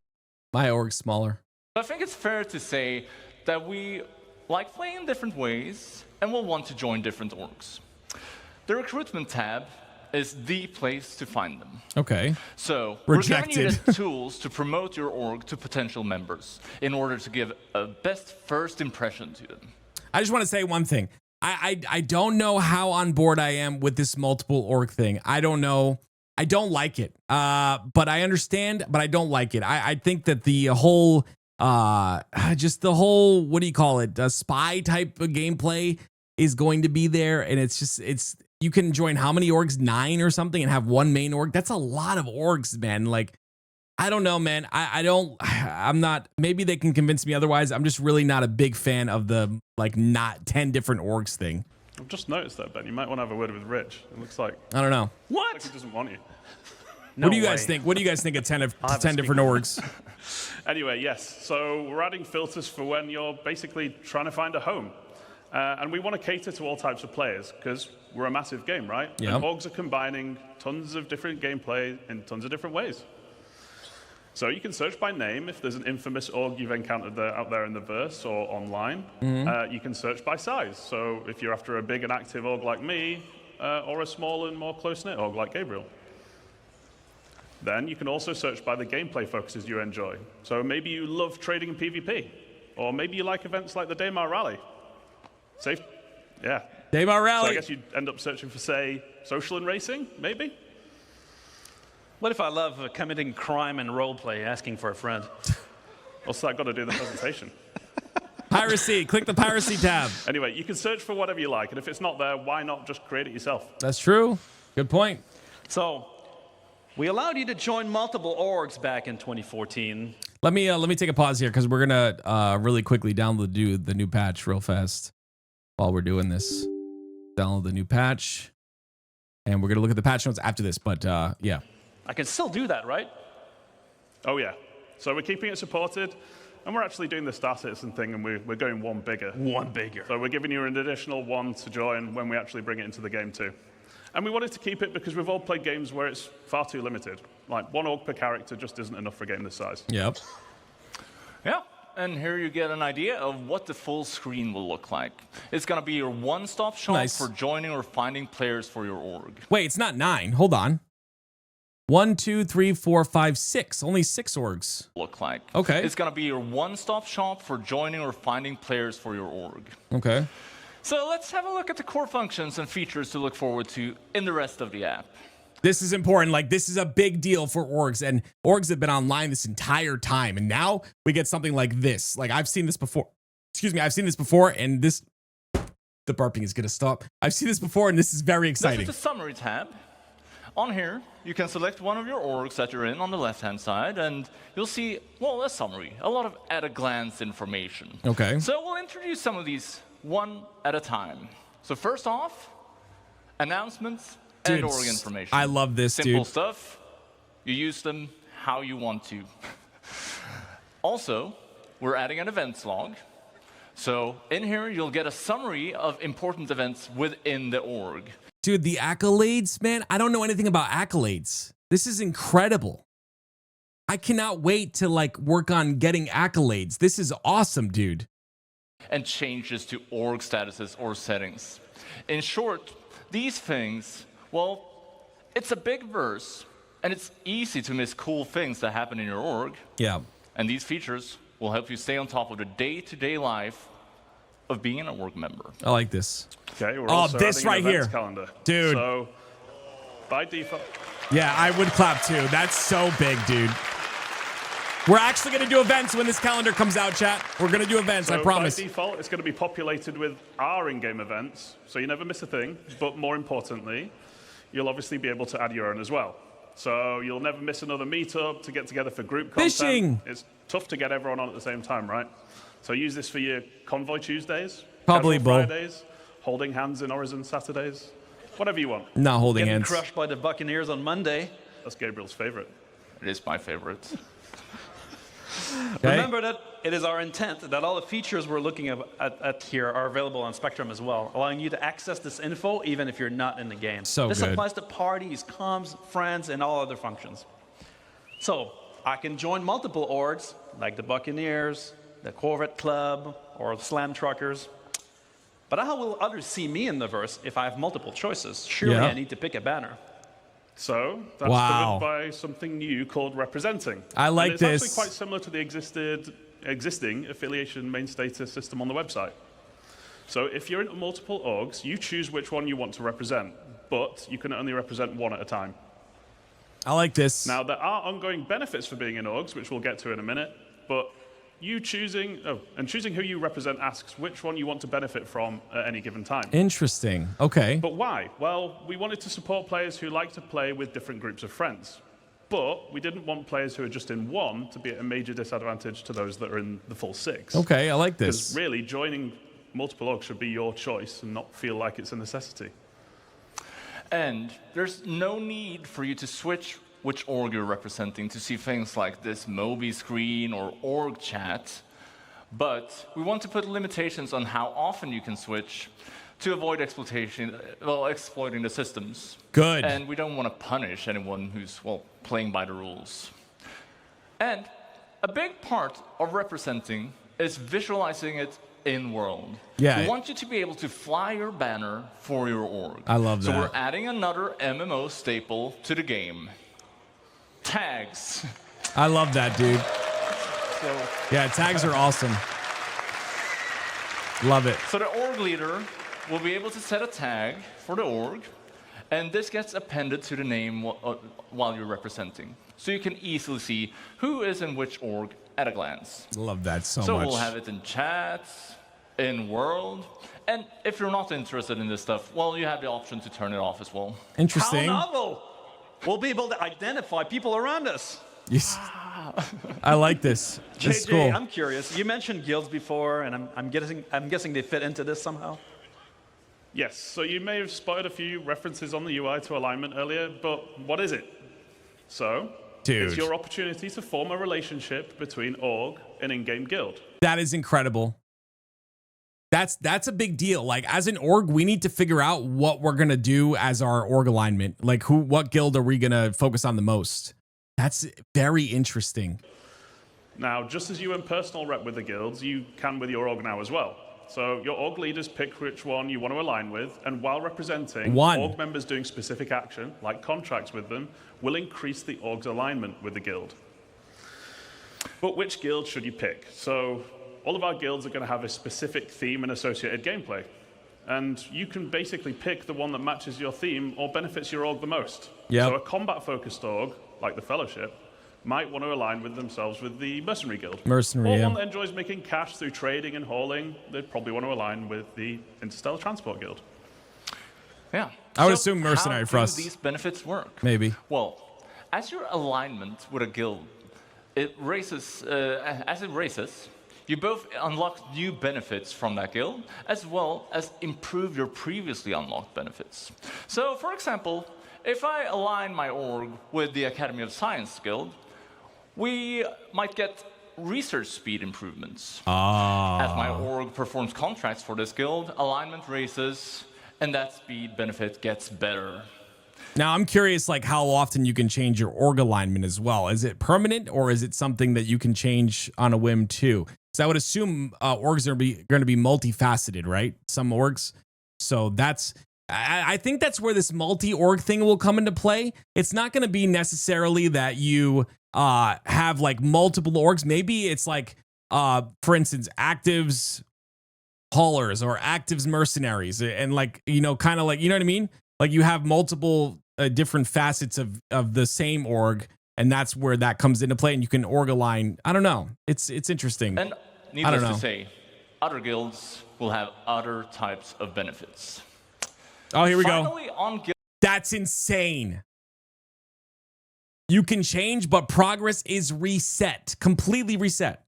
My org's smaller. I think it's fair to say that we like playing in different ways and will want to join different orgs. The recruitment tab is the place to find them. Okay. So Rejected. we're giving you the tools to promote your org to potential members in order to give a best first impression to them. I just want to say one thing. I don't know how on board I am with this multiple org thing. I don't know. I don't like it. But I understand, but I don't like it. I think that the whole, just the whole, what do you call it? A spy type of gameplay is going to be there. And it's you can join how many orgs? 9 or something and have one main org. That's a lot of orgs, man. Like, I don't know, man. I'm not, maybe they can convince me otherwise. I'm just really not a big fan of the like not 10 different orgs thing. I've just noticed that, Ben. You might want to have a word with Rich. It looks like, I don't know. What? like he doesn't want you. No What do you guys way. think? What do you guys think of 10 different orgs? Anyway, yes. So we're adding filters for when you're basically trying to find a home. And we want to cater to all types of players because we're a massive game, right? Yeah. And orgs are combining tons of different gameplay in tons of different ways. So you can search by name if there's an infamous org you've encountered out there in the verse or online. You can search by size. So if you're after a big and active org like me, or a small and more close-knit org like Gabriel. Then you can also search by the gameplay focuses you enjoy. So maybe you love trading in PvP, or maybe you like events like the Daymar Rally. Safe, yeah. Daymar So Rally. I guess you'd end up searching for, say, social and racing, maybe? What if I love committing crime and roleplay, asking for a friend? What's that got to do with the presentation? Piracy. Click the piracy tab. Anyway, you can search for whatever you like, and if it's not there, why not just create it yourself? That's true. Good point. So, we allowed you to join multiple orgs back in 2014. Let me take a pause here because we're gonna really quickly download the new patch real fast while we're doing this. Download the new patch, and we're gonna look at the patch notes after this. But yeah, I can still do that, right? Oh, yeah. So we're keeping it supported, and we're actually doing the Star Citizen thing, and we're going one bigger. One bigger. So we're giving you an additional one to join when we actually bring it into the game too. And we wanted to keep it because we've all played games where it's far too limited. Like one org per character just isn't enough for a game this size. yep. Yeah, and here you get an idea of what the full screen will look like. It's going to be your one-stop shop Nice. for joining or finding players for your org. Wait, it's not 9. Hold on. 1, 2, 3, 4, 5, 6. Only 6 orgs. Look like. Okay. It's going to be your one-stop shop for joining or finding players for your org. Okay. So let's have a look at the core functions and features to look forward to in the rest of the app. This is important. Like, this is a big deal for orgs, and orgs have been online this entire time, and now we get something like this. Like, I've seen this before. Excuse me, I've seen this before, and this... The burping is going to stop. I've seen this before, and this is very exciting. This is the summary tab. On here, you can select one of your orgs that you're in on the left-hand side, and you'll see, well, a summary, a lot of at-a-glance information. Okay. So we'll introduce some of these one at a time. So first off, announcements and Dude, org information. I love this, Simple dude. stuff. You use them how you want to. Also, we're adding an events log. So in here, you'll get a summary of important events within the org. Dude, the accolades, man. I don't know anything about accolades. This is incredible. I cannot wait to like work on getting accolades. This is awesome, dude. And changes to org statuses or settings. In short, these things, well, it's a big verse, and it's easy to miss cool things that happen in your org. Yeah. And these features will help you stay on top of the day-to-day life of being an org member. I like this. Okay, we're Oh, also this adding an right events here. calendar. Dude. So by default, Yeah, I would clap too. That's so big, dude. We're actually going to do events when this calendar comes out, chat. We're going to do events, I promise. By default, it's going to be populated with our in-game events, so you never miss a thing. But more importantly, you'll obviously be able to add your own as well. So you'll never miss another meetup to get together for group content. Fishing. It's tough to get everyone on at the same time, right? So use this for your Convoy Tuesdays, Probably Casual both. Fridays, holding hands in Horizon Saturdays, whatever you want. Not holding Getting hands. crushed by the Buccaneers on Monday. That's Gabriel's favorite. It is my favorite. Okay. Remember that it is our intent that all the features we're looking at here are available on Spectrum as well, allowing you to access this info even if you're not in the game. So this good. applies to parties, comms, friends, and all other functions. So I can join multiple orgs, like the Buccaneers, the Corvette Club, or the Slam Truckers. But how will others see me in the verse if I have multiple choices? Surely Yeah. I need to pick a banner. So that's Wow. covered by something new called representing. I like and it's this. actually quite similar to the existing affiliation main status system on the website. So if you're in multiple orgs, you choose which one you want to represent, but you can only represent one at a time. I like this. Now, there are ongoing benefits for being in orgs, which we'll get to in a minute, but choosing who you represent asks which one you want to benefit from at any given time. Interesting. Okay. But why? Well, we wanted to support players who like to play with different groups of friends. But we didn't want players who are just in one to be at a major disadvantage to those that are in the full 6. Okay, I like this. Because really, joining multiple orgs should be your choice and not feel like it's a necessity. And there's no need for you to switch which org you're representing to see things like this Moby screen or org chat. But we want to put limitations on how often you can switch to avoid exploiting the systems. Good. And we don't want to punish anyone who's, well, playing by the rules. And a big part of representing is visualizing it in-world. Yeah. We want you to be able to fly your banner for your org. I love that. So we're adding another MMO staple to the game. Tags. I love that, dude. Yeah, tags are awesome. Love it. So the org leader will be able to set a tag for the org, and this gets appended to the name while you're representing. So you can easily see who is in which org at a glance. Love that so much. So we'll have it in chats, in world, and if you're not interested in this stuff, well, you have the option to turn it off as well. Interesting. How novel! We'll be able to identify people around us. Yes. I like this. This is JJ, cool. I'm curious. You mentioned guilds before, and I'm guessing they fit into this somehow. Yes, so you may have spotted a few references on the UI to alignment earlier, but what is it? So, Dude. it's your opportunity to form a relationship between org and in-game guild. That is incredible. That's a big deal. Like, as an org, we need to figure out what we're gonna do as our org alignment. Like, what guild are we gonna focus on the most? That's very interesting. Now, just as you in personal rep with the guilds, you can with your org now as well. So your org leaders pick which one you want to align with, and while representing, org members doing specific action, like contracts with them, will increase the org's alignment with the guild. But which guild should you pick? So all of our guilds are going to have a specific theme and associated gameplay. And you can basically pick the one that matches your theme or benefits your org the most. Yep. So a combat-focused org, like the Fellowship, might want to align with themselves with the Mercenary Guild. Mercenary, or yeah. one that enjoys making cash through trading and hauling, they'd probably want to align with the Interstellar Transport Guild. Yeah. I would assume Mercenary for us. How do these benefits work? Maybe. Well, as your alignment with a guild, as it races, you both unlock new benefits from that guild, as well as improve your previously unlocked benefits. So, for example, if I align my org with the Academy of Science Guild, we might get research speed improvements. As my org performs contracts for this guild, alignment raises, and that speed benefit gets better. Now, I'm curious, like, how often you can change your org alignment as well. Is it permanent, or is it something that you can change on a whim too? Because I would assume orgs are going to be multifaceted, right? Some orgs. So that's... I think that's where this multi-org thing will come into play. It's not going to be necessarily that you have like multiple orgs. Maybe it's like, for instance, actives haulers or actives mercenaries, and like, you know, kind of like, you know what I mean? Like you have multiple different facets of the same org, and that's where that comes into play. And you can org align. I don't know. It's interesting. And needless to say, other guilds will have other types of benefits. Oh, here we Finally, go. On That's insane. You can change, but progress is reset. Completely reset.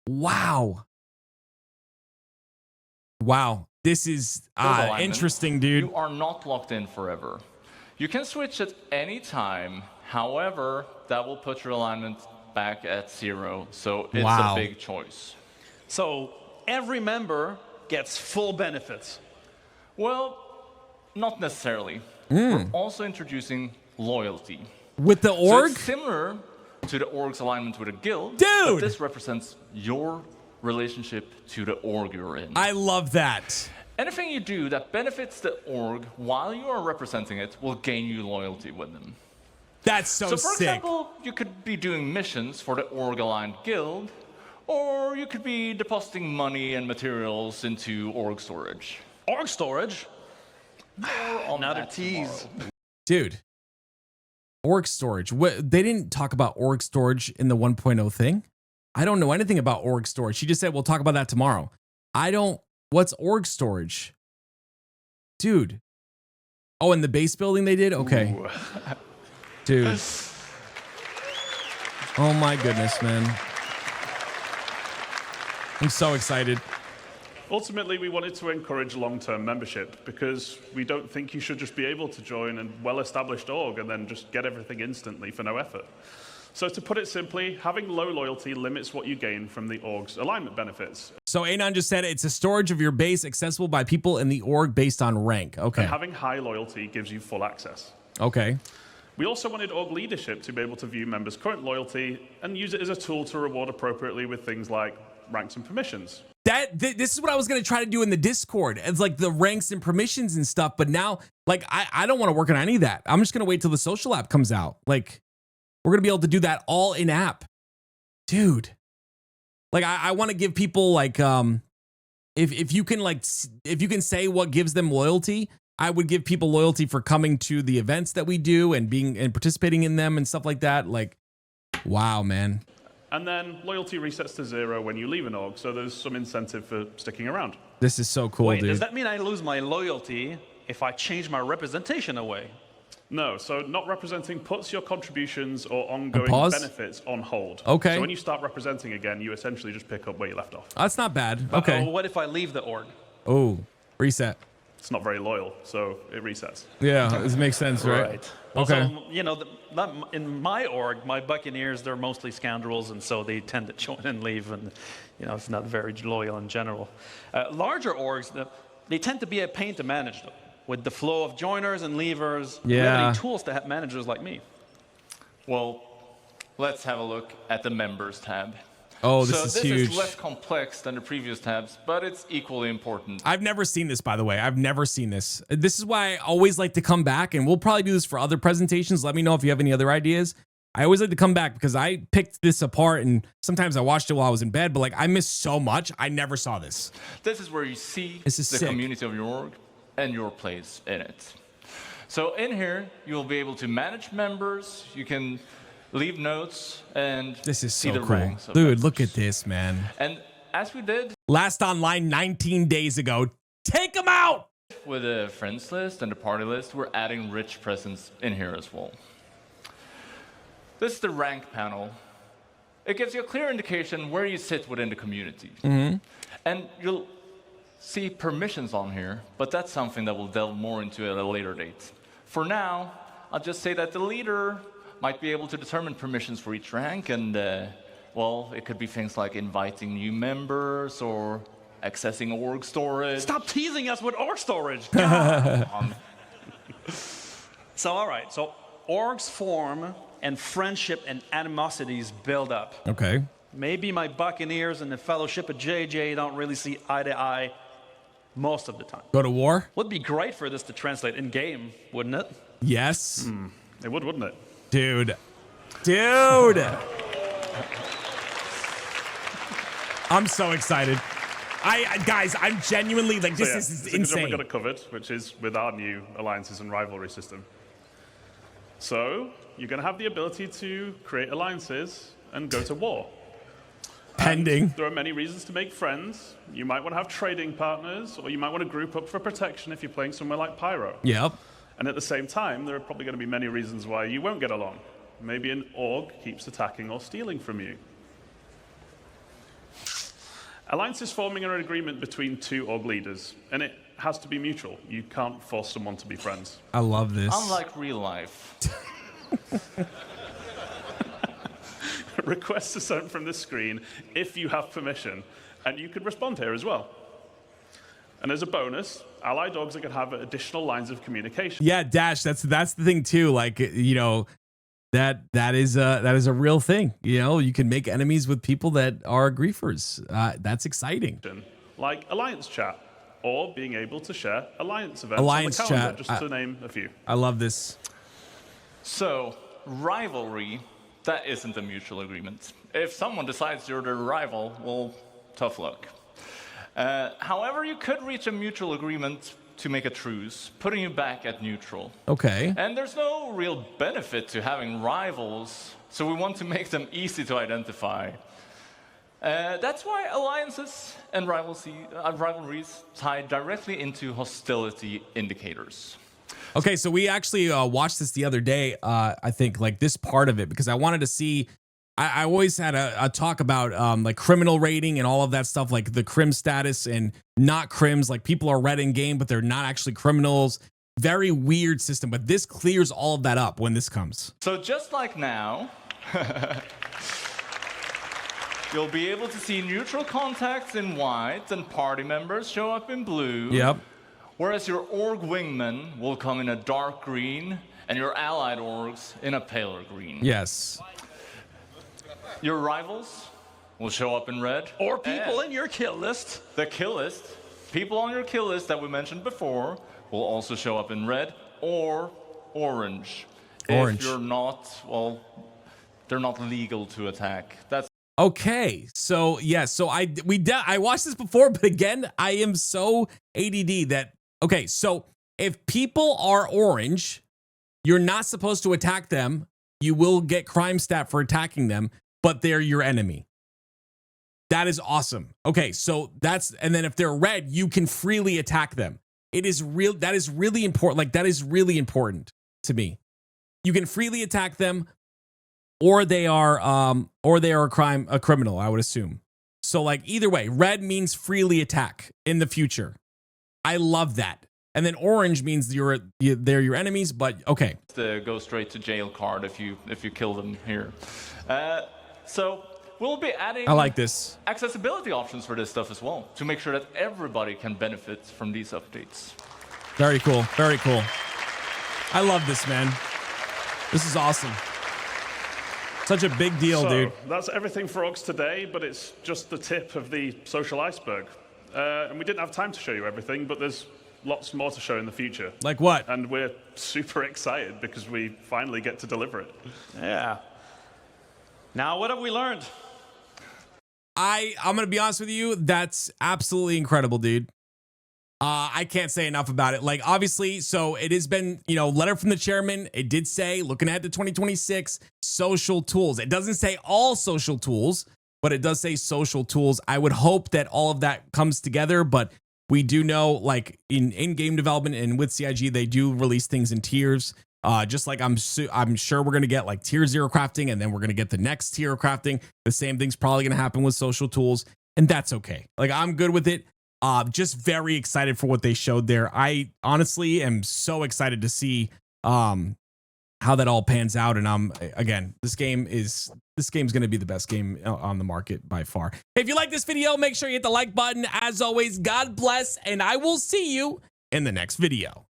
Wow. Wow. This is interesting, dude. You are not locked in forever. You can switch at any time. However, that will put your alignment back at 0. So it's a big choice. So every member gets full benefits. Well, not necessarily. We're also introducing loyalty. With the org? So it's similar to the org's alignment with a guild. Dude! But this represents your relationship to the org you're in. I love that. Anything you do that benefits the org while you are representing it will gain you loyalty with them. That's so for sick. example, you could be doing missions for the org-aligned guild, or you could be depositing money and materials into org storage. Org storage? Another tease. Dude, org storage. They didn't talk about org storage in the 1.0 thing. I don't know anything about org storage. She just said, we'll talk about that tomorrow. What's org storage? Dude. Oh, in the base building they did? Okay. Dude. Oh my goodness, man. I'm so excited. Ultimately, we wanted to encourage long-term membership because we don't think you should just be able to join a well-established org and then just get everything instantly for no effort. So to put it simply, having low loyalty limits what you gain from the org's alignment benefits. So Anon just said it's a storage of your base accessible by people in the org based on rank. Okay. And having high loyalty gives you full access. Okay. We also wanted org leadership to be able to view members' current loyalty and use it as a tool to reward appropriately with things like ranks and permissions. This is what I was going to try to do in the Discord. It's like the ranks and permissions and stuff. But now, like, I don't want to work on any of that. I'm just going to wait till the social app comes out. Like, we're going to be able to do that all in app. Dude. Like, I want to give people, like, if you can, like, if you can say what gives them loyalty, I would give people loyalty for coming to the events that we do and being and participating in them and stuff like that. Like, wow, man. And then loyalty resets to 0 when you leave an org, so there's some incentive for sticking around. This is so cool, Wait, dude. does that mean I lose my loyalty if I change my representation away? No, so not representing puts your contributions or ongoing benefits on hold. Okay. So when you start representing again, you essentially just pick up where you left off. That's not bad. But, Okay. what if I leave the org? Oh, reset. It's not very loyal, so it resets. Yeah, this makes sense, right? Also, Okay. you know, in my org, my Buccaneers, they're mostly scoundrels, and so they tend to join and leave, and, you know, it's not very loyal in general. Larger orgs, they tend to be a pain to manage, though, with the flow of joiners and leavers. Do we have any tools to help managers like me? Well, let's have a look at the Members tab. Oh, this is huge. This is less complex than the previous tabs, but it's equally important. I've never seen this, by the way. I've never seen this. This is why I always like to come back, and we'll probably do this for other presentations. Let me know if you have any other ideas. I always like to come back because I picked this apart, and sometimes I watched it while I was in bed, but like I missed so much. I never saw this. This is where you see This is the sick. community of your org and your place in it. So in here, you'll be able to manage members. You can leave notes and This is see so the cool. ranks of Dude, look members. at this, man. And as we did Last online 19 days ago. Take them out! with the friends list and the party list, we're adding rich presence in here as well. This is the rank panel. It gives you a clear indication where you sit within the community. And you'll see permissions on here, but that's something that we'll delve more into at a later date. For now, I'll just say that the leader might be able to determine permissions for each rank, and well, it could be things like inviting new members or accessing org storage. Stop teasing us with org storage. So, all right. So, orgs form and friendship and animosities build up. Okay. Maybe my Buccaneers and the Fellowship of JJ don't really see eye to eye most of the time. Go to war? Would be great for this to translate in game, wouldn't it? Yes. It would, wouldn't it? Dude. I'm so excited. Guys, I'm genuinely like, this is it's a good job insane. we got it covered, which is with our new alliances and rivalry system. So you're going to have the ability to create alliances and go to war. Pending. There are many reasons to make friends. You might want to have trading partners, or you might want to group up for protection if you're playing somewhere like Pyro. Yep. And at the same time, there are probably going to be many reasons why you won't get along. Maybe an org keeps attacking or stealing from you. Alliance is forming an agreement between two org leaders, and it has to be mutual. You can't force someone to be friends. I love this. Unlike real life. Requests are sent from the screen if you have permission, and you could respond here as well. And as a bonus, allied orgs are going to have additional lines of communication. Yeah, Dash, that's the thing too. Like, you know, that is a real thing. You know, you can make enemies with people that are griefers. That's exciting. Like Alliance Chat, or being able to share Alliance events Alliance on the calendar, Chat, just to name a few. I love this. So, rivalry, that isn't a mutual agreement. If someone decides you're their rival, well, tough luck. However, you could reach a mutual agreement to make a truce, putting you back at neutral. Okay. And there's no real benefit to having rivals, so we want to make them easy to identify. That's why alliances and rivalries tie directly into hostility indicators. Okay, so we actually watched this the other day. I think like this part of it, because I wanted to see I always had a talk about like criminal rating and all of that stuff, like the crim status and not crims. Like people are red in game, but they're not actually criminals. Very weird system, but this clears all of that up when this comes. So just like now, you'll be able to see neutral contacts in white and party members show up in blue. Yep. Whereas your org wingman will come in a dark green and your allied orgs in a paler green. Yes. Your rivals will show up in red. Or people in your kill list. The kill list, people on your kill list that we mentioned before, will also show up in red or orange. Orange. If you're not, well, they're not legal to attack. That's Okay, so yeah, so I watched this before, but again, I am so ADD that okay, so if people are orange, you're not supposed to attack them. You will get crime stat for attacking them, but they're your enemy. That is awesome. Okay, so that's, and then if they're red, you can freely attack them. It is real. That is really important. Like that is really important to me. You can freely attack them, or they are a criminal, I would assume. So like either way, red means freely attack in the future. I love that. And then orange means they're your enemies, but okay. the go straight to jail card if you kill them here. So we'll be adding I like this. accessibility options for this stuff as well to make sure that everybody can benefit from these updates. Very cool. Very cool. I love this, man. This is awesome. Such a big deal, So, dude. that's everything for Orgs today, but it's just the tip of the social iceberg. And we didn't have time to show you everything, but there's lots more to show in the future. Like what? And we're super excited because we finally get to deliver it. Yeah. Now, what have we learned? I'm going to be honest with you. That's absolutely incredible, dude. I can't say enough about it. Like, obviously, so it has been, letter from the chairman. It did say, looking ahead to 2026, social tools. It doesn't say all social tools, but it does say social tools. I would hope that all of that comes together, but we do know, like, in game development and with CIG, they do release things in tiers. Just like I'm sure we're going to get like tier 0 crafting, and then we're going to get the next tier of crafting. The same thing's probably going to happen with social tools, and that's okay. Like, I'm good with it. Just very excited for what they showed there. I honestly am so excited to see how that all pans out. And again, this game's going to be the best game on the market by far. If you like this video, make sure you hit the like button. As always, God bless, and I will see you in the next video.